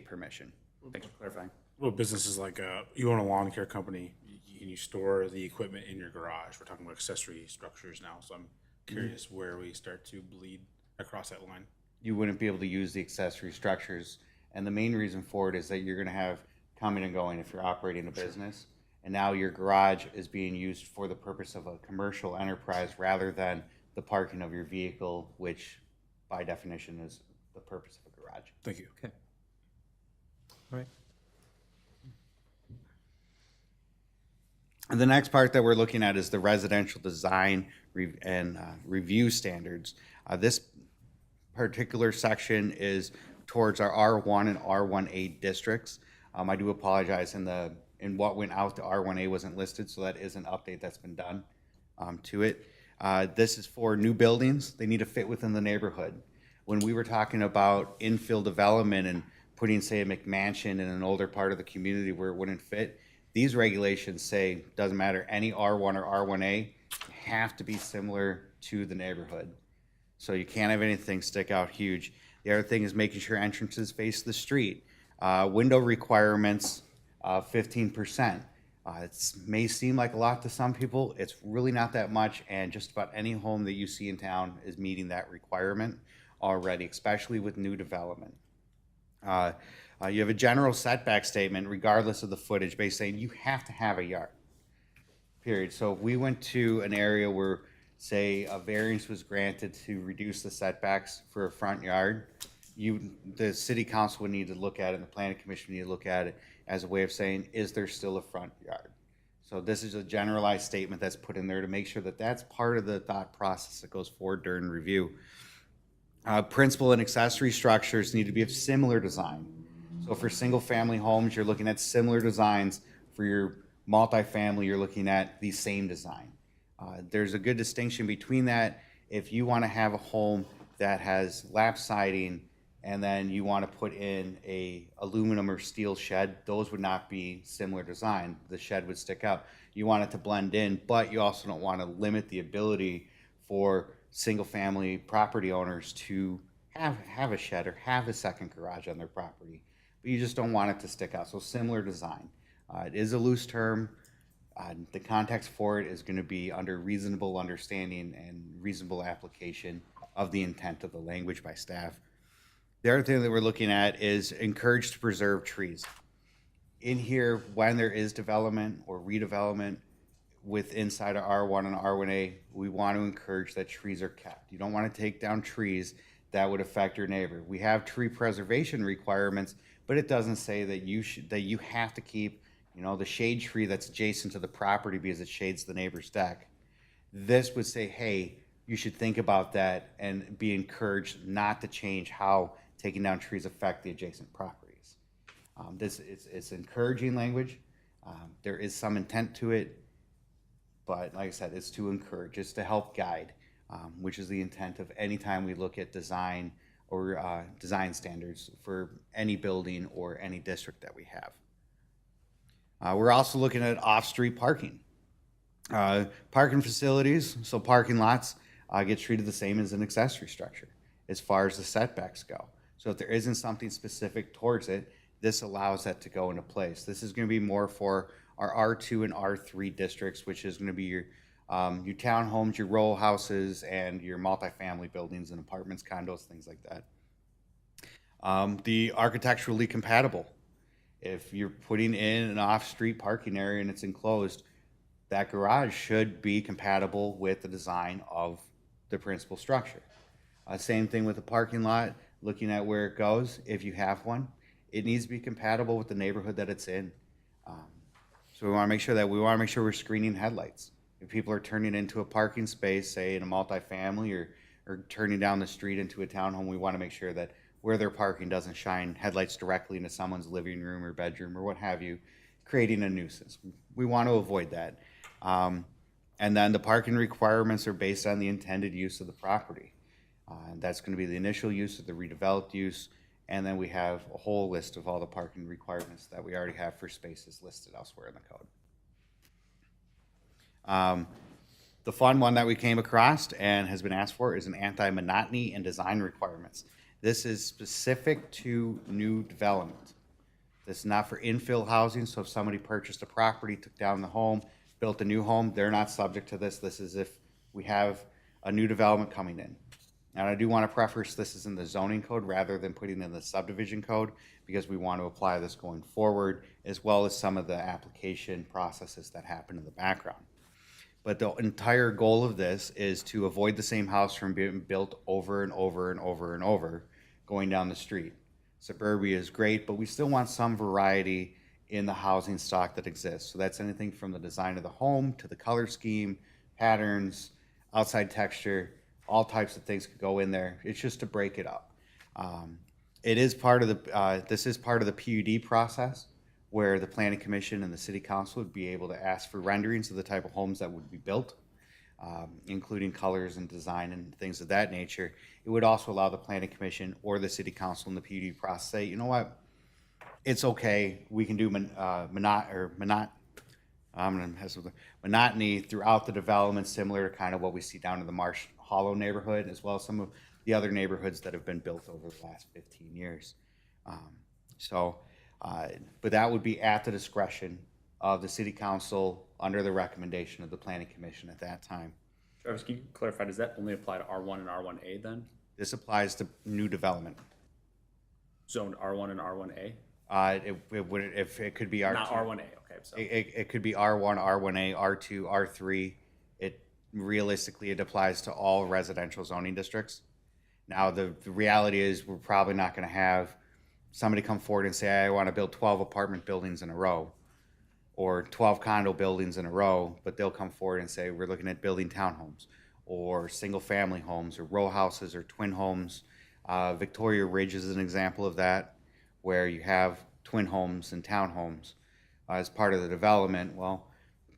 Speaker 11: permission.
Speaker 2: Thanks for clarifying.
Speaker 9: Well, businesses like, you own a lawn care company, and you store the equipment in your garage. We're talking about accessory structures now, so I'm curious where we start to bleed across that line.
Speaker 11: You wouldn't be able to use the accessory structures. And the main reason for it is that you're going to have coming and going if you're operating a business. And now your garage is being used for the purpose of a commercial enterprise rather than the parking of your vehicle, which by definition is the purpose of a garage.
Speaker 9: Thank you.
Speaker 1: Okay. All right.
Speaker 11: And the next part that we're looking at is the residential design and review standards. This particular section is towards our R1 and R1A districts. I do apologize, in what went out to R1A wasn't listed, so that is an update that's been done to it. This is for new buildings. They need to fit within the neighborhood. When we were talking about infill development and putting, say, a McMansion in an older part of the community where it wouldn't fit, these regulations say, doesn't matter, any R1 or R1A have to be similar to the neighborhood. So you can't have anything stick out huge. The other thing is making sure entrances face the street. Window requirements, 15%. It may seem like a lot to some people. It's really not that much, and just about any home that you see in town is meeting that requirement already, especially with new development. You have a general setback statement, regardless of the footage, basically saying you have to have a yard, period. So if we went to an area where, say, a variance was granted to reduce the setbacks for a front yard, the city council would need to look at it, and the planning commission would need to look at it as a way of saying, is there still a front yard? So this is a generalized statement that's put in there to make sure that that's part of the thought process that goes forward during review. Principal and accessory structures need to be of similar design. So for single-family homes, you're looking at similar designs. For your multifamily, you're looking at the same design. There's a good distinction between that. If you want to have a home that has lap siding and then you want to put in a aluminum or steel shed, those would not be similar design. The shed would stick out. You want it to blend in, but you also don't want to limit the ability for single-family property owners to have a shed or have a second garage on their property, but you just don't want it to stick out. So similar design. It is a loose term. The context for it is going to be under reasonable understanding and reasonable application of the intent of the language by staff. The other thing that we're looking at is encourage to preserve trees. In here, when there is development or redevelopment with inside of R1 and R1A, we want to encourage that trees are kept. You don't want to take down trees that would affect your neighbor. We have tree preservation requirements, but it doesn't say that you have to keep, you know, the shade tree that's adjacent to the property because it shades the neighbor's deck. This would say, hey, you should think about that and be encouraged not to change how taking down trees affect the adjacent properties. This is encouraging language. There is some intent to it, but like I said, it's to encourage, it's to help guide, which is the intent of any time we look at design or design standards for any building or any district that we have. We're also looking at off-street parking. Parking facilities, so parking lots, get treated the same as an accessory structure as far as the setbacks go. So if there isn't something specific towards it, this allows that to go into place. This is going to be more for our R2 and R3 districts, which is going to be your townhomes, your row houses, and your multifamily buildings and apartments, condos, things like that. The architecturally compatible. If you're putting in an off-street parking area and it's enclosed, that garage should be compatible with the design of the principal structure. Same thing with the parking lot, looking at where it goes, if you have one, it needs to be compatible with the neighborhood that it's in. So we want to make sure we're screening headlights. If people are turning into a parking space, say in a multifamily or turning down the street into a townhome, we want to make sure that where they're parking doesn't shine headlights directly into someone's living room or bedroom or what have you, creating a nuisance. We want to avoid that. And then the parking requirements are based on the intended use of the property. And that's going to be the initial use of the redeveloped use. And then we have a whole list of all the parking requirements that we already have for spaces listed elsewhere in the code. The fun one that we came across and has been asked for is an anti-monotony and design requirements. This is specific to new development. This is not for infill housing, so if somebody purchased a property, took down the home, built a new home, they're not subject to this. This is if we have a new development coming in. And I do want to preface this is in the zoning code rather than putting in the subdivision code because we want to apply this going forward as well as some of the application processes that happen in the background. But the entire goal of this is to avoid the same house from being built over and over and over and over going down the street. Suburbia is great, but we still want some variety in the housing stock that exists. So that's anything from the design of the home to the color scheme, patterns, outside texture, all types of things could go in there. It's just to break it up. It is part of the, this is part of the PUD process where the Planning Commission and the City Council would be able to ask for renderings of the type of homes that would be built, including colors and design and things of that nature. It would also allow the Planning Commission or the City Council in the PUD process to say, you know what, it's okay, we can do monotony throughout the development, similar to kind of what we see down in the Marsh Hollow neighborhood, as well as some of the other neighborhoods that have been built over the last 15 years. But that would be at the discretion of the City Council under the recommendation of the Planning Commission at that time.
Speaker 2: Travis, can you clarify, does that only apply to R1 and R1A then?
Speaker 11: This applies to new development.
Speaker 2: Zoned R1 and R1A?
Speaker 11: It would, if it could be R2.
Speaker 2: Not R1A, okay, so.
Speaker 11: It could be R1, R1A, R2, R3. Realistically, it applies to all residential zoning districts. Now, the reality is we're probably not going to have somebody come forward and say, I want to build 12 apartment buildings in a row or 12 condo buildings in a row, but they'll come forward and say, we're looking at building townhomes or single family homes or row houses or twin homes. Victoria Ridge is an example of that, where you have twin homes and townhomes as part of the development. Well,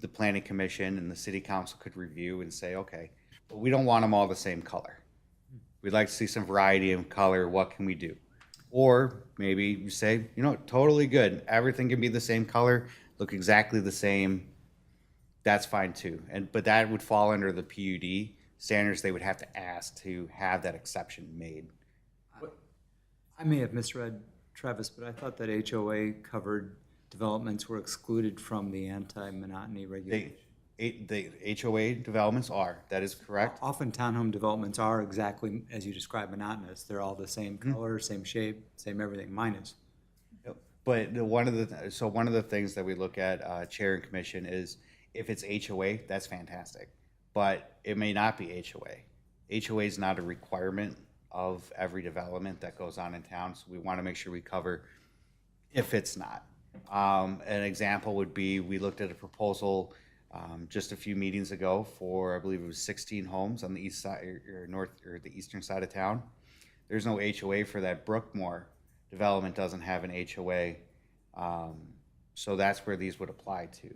Speaker 11: the Planning Commission and the City Council could review and say, okay, but we don't want them all the same color. We'd like to see some variety in color. What can we do? Or maybe you say, you know, totally good. Everything can be the same color, look exactly the same. That's fine too. But that would fall under the PUD standards. They would have to ask to have that exception made
Speaker 1: I may have misread Travis, but I thought that HOA covered developments were excluded from the anti-monotony regulation.
Speaker 11: The HOA developments are, that is correct.
Speaker 1: Often townhome developments are exactly as you described, monotonous. They're all the same color, same shape, same everything. Mine is.
Speaker 11: But one of the things that we look at, Chair and Commission, is if it's HOA, that's fantastic. But it may not be HOA. HOA is not a requirement of every development that goes on in town, so we want to make sure we cover if it's not. An example would be, we looked at a proposal just a few meetings ago for, I believe it was 16 homes on the east side or the eastern side of town. There's no HOA for that. Brookmore development doesn't have an HOA, so that's where these would apply to.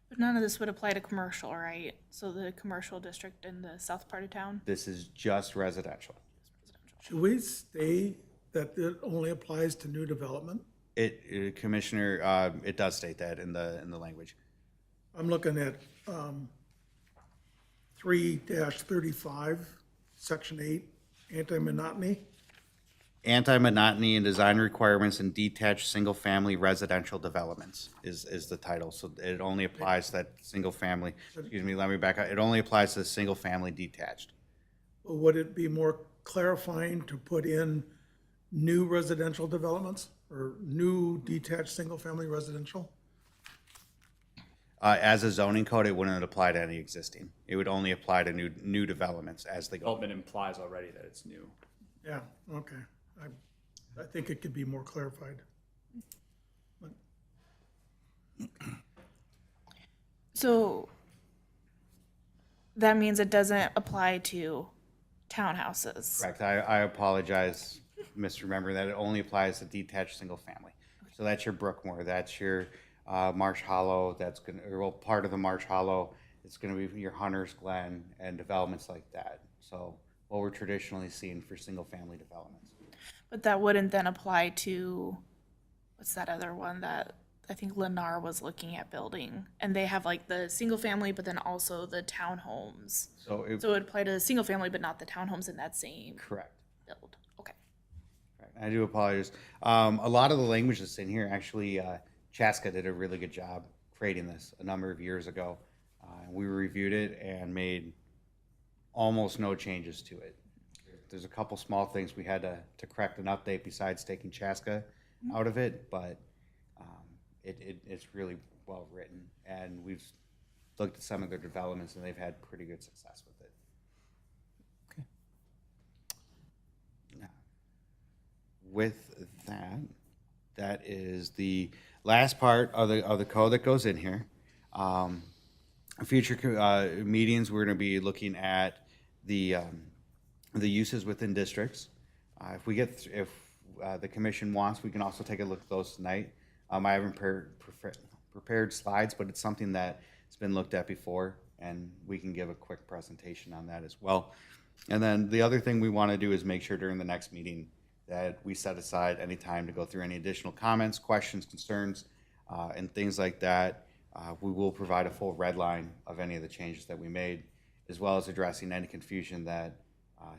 Speaker 8: But none of this would apply to commercial, right? So the commercial district in the south part of town?
Speaker 11: This is just residential.
Speaker 10: Should we say that it only applies to new development?
Speaker 11: Commissioner, it does state that in the language.
Speaker 10: I'm looking at 3-35, Section 8, anti-monotony.
Speaker 11: Anti-monotony and design requirements in detached single-family residential developments is the title. So it only applies to that single-family, excuse me, let me back up. It only applies to single-family detached.
Speaker 10: Would it be more clarifying to put in new residential developments or new detached single-family residential?
Speaker 11: As a zoning code, it wouldn't apply to any existing. It would only apply to new developments as they go.
Speaker 2: Development implies already that it's new.
Speaker 10: Yeah, okay. I think it could be more clarified.
Speaker 8: So that means it doesn't apply to townhouses.
Speaker 11: Correct. I apologize, misremembering that. It only applies to detached single family. So that's your Brookmore, that's your Marsh Hollow, that's going to, well, part of the Marsh Hollow. It's going to be your Hunter's Glen and developments like that. So what we're traditionally seeing for single family developments.
Speaker 8: But that wouldn't then apply to, what's that other one that I think Lennar was looking at building? And they have like the single family, but then also the townhomes.
Speaker 11: So
Speaker 8: So it would apply to the single family, but not the townhomes in that same
Speaker 11: correct.
Speaker 8: build. Okay.
Speaker 11: I do apologize. A lot of the language that's in here, actually, Chaska did a really good job creating this a number of years ago. We reviewed it and made almost no changes to it. There's a couple small things we had to correct and update besides taking Chaska out of it, but it's really well written. And we've looked at some of their developments and they've had pretty good success with it.
Speaker 1: Okay.
Speaker 11: Now, with that, that is the last part of the code that goes in here. Future meetings, we're going to be looking at the uses within districts. If the commission wants, we can also take a look at those tonight. I haven't prepared slides, but it's something that has been looked at before, and we can give a quick presentation on that as well. And then the other thing we want to do is make sure during the next meeting that we set aside any time to go through any additional comments, questions, concerns, and things like that. We will provide a full red line of any of the changes that we made, as well as addressing any confusion that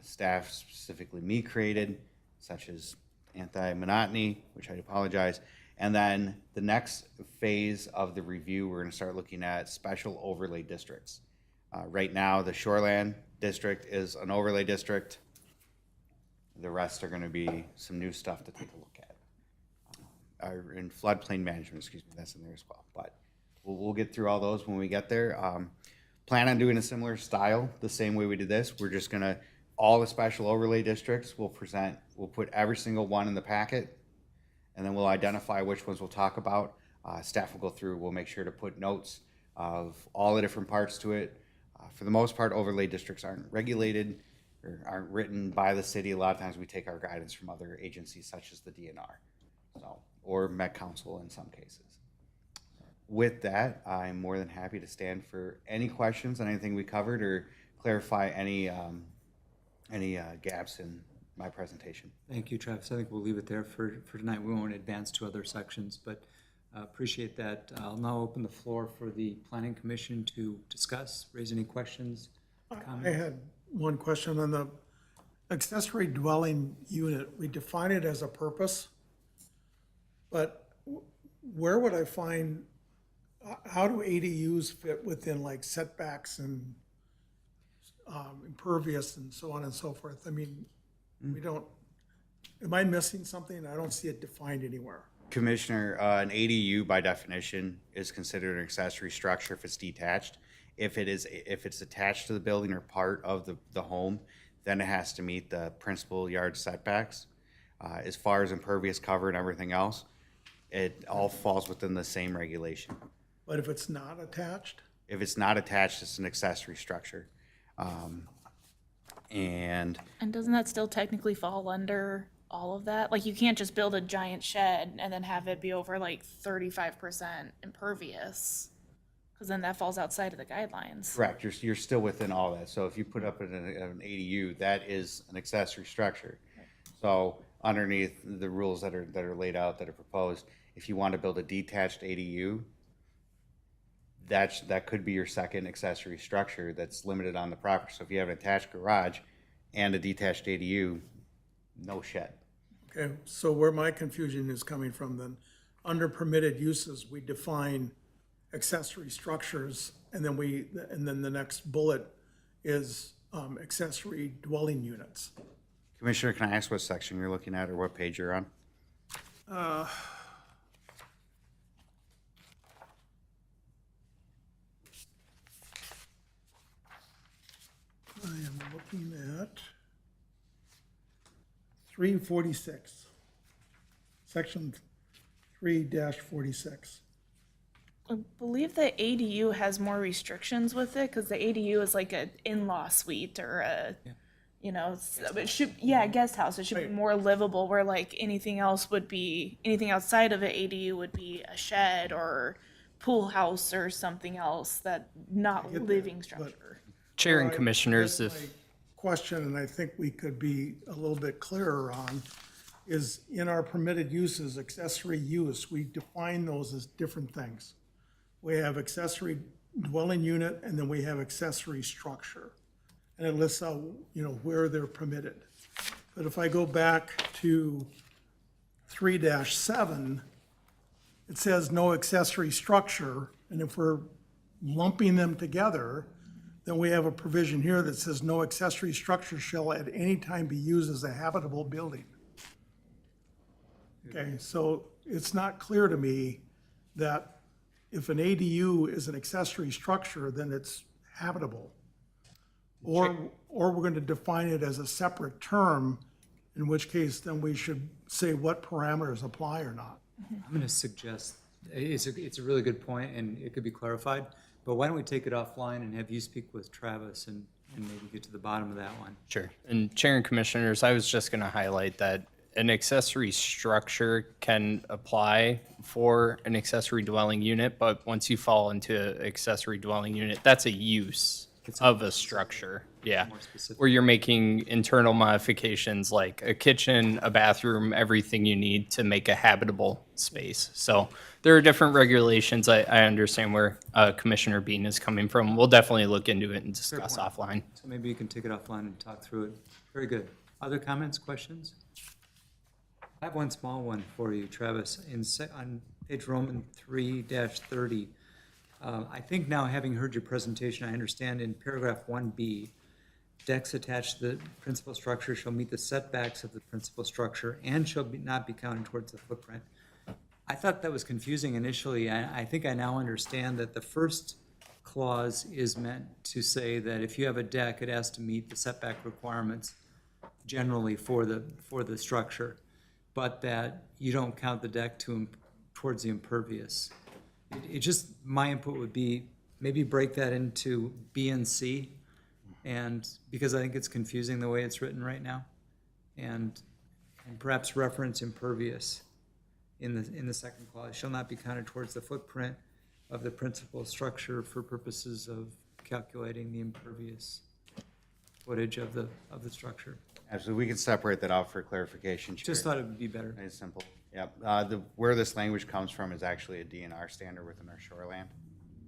Speaker 11: staff, specifically me, created, such as anti-monotony, which I apologize. And then the next phase of the review, we're going to start looking at special overlay districts. Right now, the Shoreland district is an overlay district. The rest are going to be some new stuff to take a look at. In floodplain management, excuse me, that's in there as well. But we'll get through all those when we get there. Plan on doing a similar style, the same way we did this. We're just going to, all the special overlay districts we'll put every single one in the packet, and then we'll identify which ones we'll talk about. Staff will go through, we'll make sure to put notes of all the different parts to it. For the most part, overlay districts aren't regulated or aren't written by the city. A lot of times we take our guidance from other agencies such as the DNR, or Met Council in some cases. With that, I'm more than happy to stand for any questions on anything we covered or clarify any gaps in my presentation.
Speaker 1: Thank you, Travis. I think we'll leave it there for tonight. We won't advance to other sections, but appreciate that. I'll now open the floor for the Planning Commission to discuss, raise any questions,
Speaker 10: I
Speaker 1: comments.
Speaker 10: had one question on accessory dwelling unit, we define it as a purpose, but where would I find, how do ADUs fit within like setbacks and impervious and so on and so forth? I mean, we don't, am I missing something? I don't see it defined anywhere.
Speaker 11: Commissioner, an ADU by definition is considered an accessory structure if it's detached. If it's attached to the building or part of the home, then it has to meet the principal yard setbacks. As far as impervious cover and everything else, it all falls within the same regulation.
Speaker 10: But if it's not attached?
Speaker 11: If it's not attached, it's an accessory structure. And
Speaker 8: And doesn't that still technically fall under all of that? Like, you can't just build a giant shed and then have it be over like 35% impervious, because then that falls outside of the guidelines.
Speaker 11: correct, you're still within all that. So if you put up an ADU, that is an accessory structure. So underneath the rules that are laid out, that are proposed, if you want to build a detached ADU, that could be your second accessory structure that's limited on the property. So if you have an attached garage and a detached ADU, no shed.
Speaker 10: Okay, so where my confusion is coming from then, under permitted uses, we define accessory structures, and then the next bullet is accessory dwelling units.
Speaker 11: Commissioner, can I ask what section you're looking at or what page you're on?
Speaker 10: I am looking at 346, section 3-46.
Speaker 8: I believe the ADU has more restrictions with it, because the ADU is like an in-law suite or a, you know, it should, a guest house. It should be
Speaker 10: Right.
Speaker 8: more livable, where like anything else would be, anything outside of an ADU would be a shed or pool house or something else, that not
Speaker 10: get that,
Speaker 8: living
Speaker 10: but-
Speaker 8: structure.
Speaker 5: Chair and
Speaker 10: Right,
Speaker 5: Commissioners,
Speaker 10: that's
Speaker 5: if,
Speaker 10: my question, and I think we could be a little bit clearer on, is in our permitted uses, accessory use, we define those as different things. We have accessory dwelling unit, and then we have accessory structure. And it lists out, you know, where they're permitted. But if I go back to 3-7, it says no accessory structure, and if we're lumping them together, then we have a provision here that says no accessory structure shall at any time be used as a habitable building. Okay, so it's not clear to me that if an ADU is an accessory structure, then it's habitable. Or we're going to define it as a separate term, in which case then we should say what parameters apply or not.
Speaker 1: I'm going to suggest, it's a really good point, and it could be clarified, but why don't we take it offline and have you speak with Travis and maybe get to the bottom of that one?
Speaker 5: sure. And Chair and Commissioners, I was just going to highlight that an accessory structure can apply for an accessory dwelling unit, but once you fall into an accessory dwelling unit, that's a use of a structure. Yeah.
Speaker 1: More specific.
Speaker 5: Where you're making internal modifications like a kitchen, a bathroom, everything you need to make a habitable space. So there are different regulations. I understand where Commissioner Bean is coming from. We'll definitely look into it and discuss
Speaker 1: point.
Speaker 5: offline.
Speaker 1: So maybe you can take it offline and talk through it. Very good. Other comments, questions? I have one small one for you, Travis. On page Roman 3-30, I think now, having heard your presentation, I understand in paragraph 1B, decks attached to the principal structure shall meet the setbacks of the principal structure and shall not be counted towards the footprint. I thought that was confusing initially. I think I now understand that the first clause is meant to say that if you have a deck, it has to meet the setback requirements generally for the structure, but that you don't count the deck towards the impervious. It just, my input would be maybe break that into B and C, and because I think it's confusing the way it's written right now, and perhaps reference impervious in the second clause, shall not be counted towards the footprint of the principal structure for purposes of calculating the impervious footage of the structure.
Speaker 11: Absolutely, we can separate that out for clarification, Chair.
Speaker 1: Just thought it would be better.
Speaker 11: It's simple, yep. Where this language comes from is actually a DNR standard within our shoreland,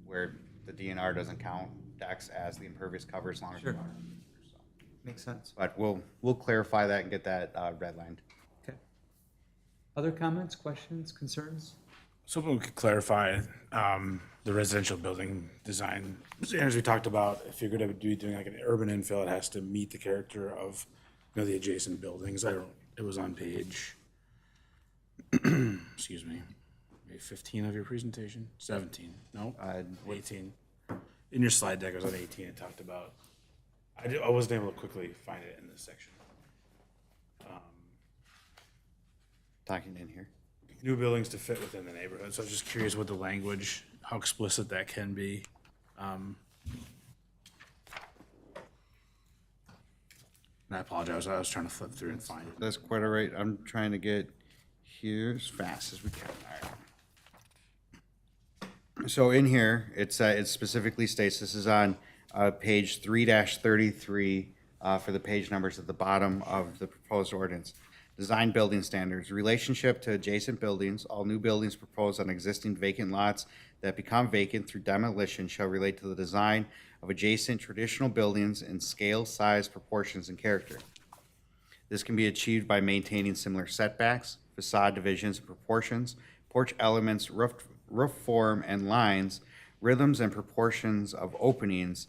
Speaker 11: where the DNR doesn't count decks as the impervious cover as long as.
Speaker 1: Sure. Makes sense.
Speaker 11: But we'll clarify that and get that redlined.
Speaker 1: Okay. Other comments, questions, concerns?
Speaker 9: So we could clarify the residential building design standards we talked about. If you're going to be doing like an urban infill, it has to meet the character of, you know, the adjacent buildings. It was on page, excuse me, maybe 15 of your presentation, 17, no, 18. In your slide deck, it was on 18. It talked about. I wasn't able to quickly find it in this section.
Speaker 11: Talking in here.
Speaker 9: New buildings to fit within the neighborhood. So I was just curious what the language, how explicit that can be. And I apologize. I was trying to flip through and find it.
Speaker 11: That's quite all right. I'm trying to get here as fast as we can. All right. So in here, it specifically states, this is on page 3-33 for the page numbers at the bottom of the proposed ordinance. Design building standards, relationship to adjacent buildings. All new buildings proposed on existing vacant lots that become vacant through demolition shall relate to the design of adjacent traditional buildings in scale, size, proportions, and character. This can be achieved by maintaining similar setbacks, facade divisions and proportions, porch elements, roof form and lines, rhythms and proportions of openings,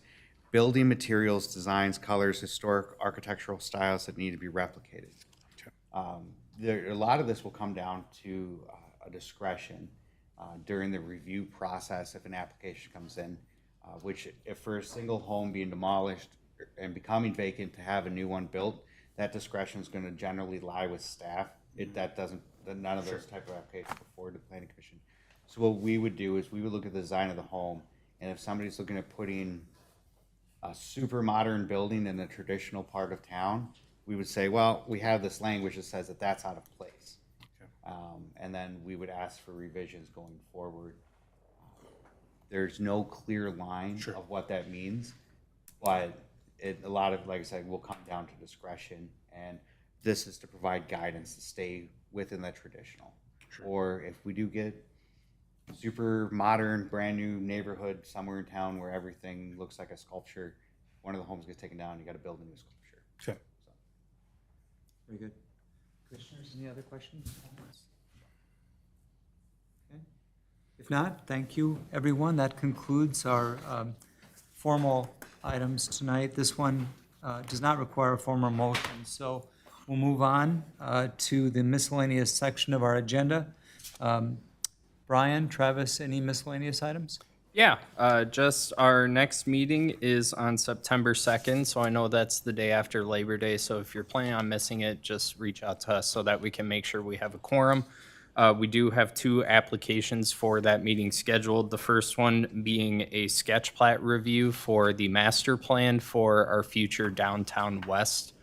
Speaker 11: building materials, designs, colors, historic architectural styles that need to be replicated. A lot of this will come down to a discretion during the review process if an application comes in, which if for a single home being demolished and becoming vacant to have a new one built, that discretion is going to generally lie with staff. None of those type of applications go forward to the planning commission. So what we would do is we would look at the design of the home, and if somebody's looking at putting a super modern building in the traditional part of town, we would say, well, we have this language that says that that's out of place. And then we would ask for revisions going forward. There's no clear line of what that means, but a lot of, like I said, will come down to discretion. And this is to provide guidance to stay within the traditional. Or if we do get super modern, brand new neighborhood somewhere in town where everything looks like a sculpture, one of the homes gets taken down, you got to build a new sculpture.
Speaker 9: Sure.
Speaker 1: Very good. Commissioners, any other questions? Comments? Okay. If not, thank you, everyone. That concludes our formal items tonight. This one does not require a formal motion, so we'll move on to the miscellaneous section of our agenda. Brian, Travis, any miscellaneous items?
Speaker 5: Yeah, just our next meeting is on September 2nd, so I know that's the day after Labor Day, so if you're planning on missing it, just reach out to us so that we can make sure we have a quorum. We do have 2 applications for that meeting scheduled. The first one being a sketch plat review for the master plan for our future downtown west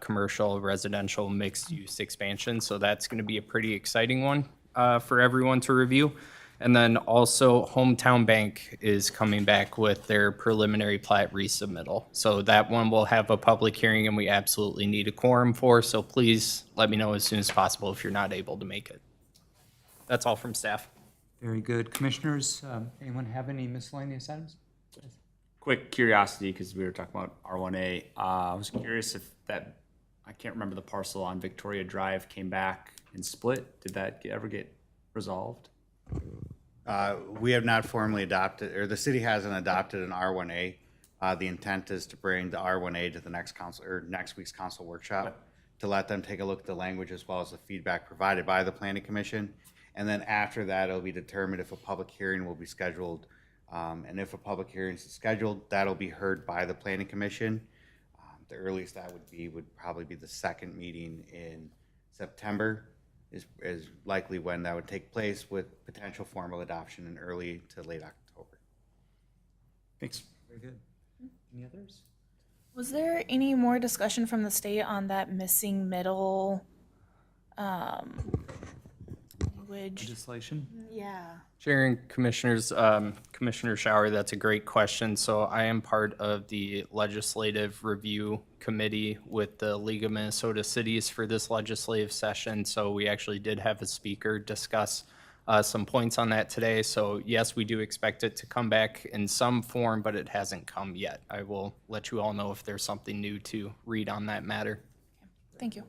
Speaker 5: commercial residential mixed use expansion, so that's going to be a pretty exciting one for everyone to review. And then also Hometown Bank is coming back with their preliminary plat resubmittal. So that one will have a public hearing and we absolutely need a quorum for, so please let me know as soon as possible if you're not able to make it. That's all from staff.
Speaker 1: Very good. Commissioners, anyone have any miscellaneous items?
Speaker 2: Quick curiosity, because we were talking about R1A. I was curious if I can't remember the parcel on Victoria Drive came back and split. Did that ever get resolved?
Speaker 11: We have not formally adopted, or the city hasn't adopted an R1A. The intent is to bring the R1A to the next week's council workshop to let them take a look at the language as well as the feedback provided by the planning commission. And then after that, it'll be determined if a public hearing will be scheduled. And if a public hearing is scheduled, that'll be heard by the planning commission. The earliest that would probably be the second meeting in September. Is likely when that would take place, with potential formal adoption in early to late October.
Speaker 1: Thanks. Very good. Any others?
Speaker 8: Was there any more discussion from the state on that missing middle language?
Speaker 1: Legislation?
Speaker 8: Yeah.
Speaker 5: Chair and Commissioners, Commissioner Shower, that's a great question. So I am part of the Legislative Review Committee with the League of Minnesota Cities for this legislative session. So we actually did have a speaker discuss some points on that today. So yes, we do expect it to come back in some form, but it hasn't come yet. I will let you all know if there's something new to read on that matter.
Speaker 8: Thank you.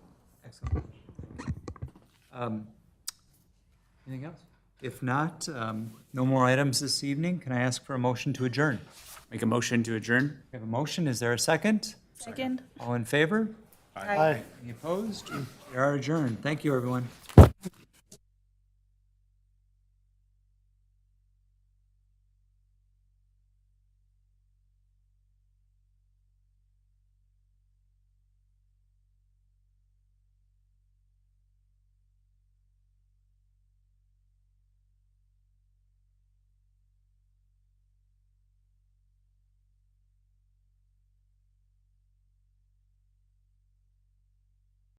Speaker 1: Excellent. Anything else? If not, no more items this evening. Can I ask for a motion to adjourn?
Speaker 2: Make a motion to adjourn?
Speaker 1: We have a motion. Is there a second?
Speaker 8: Second.
Speaker 1: All in favor?
Speaker 4: Aye.
Speaker 1: Any opposed? We are adjourned. Thank you, everyone.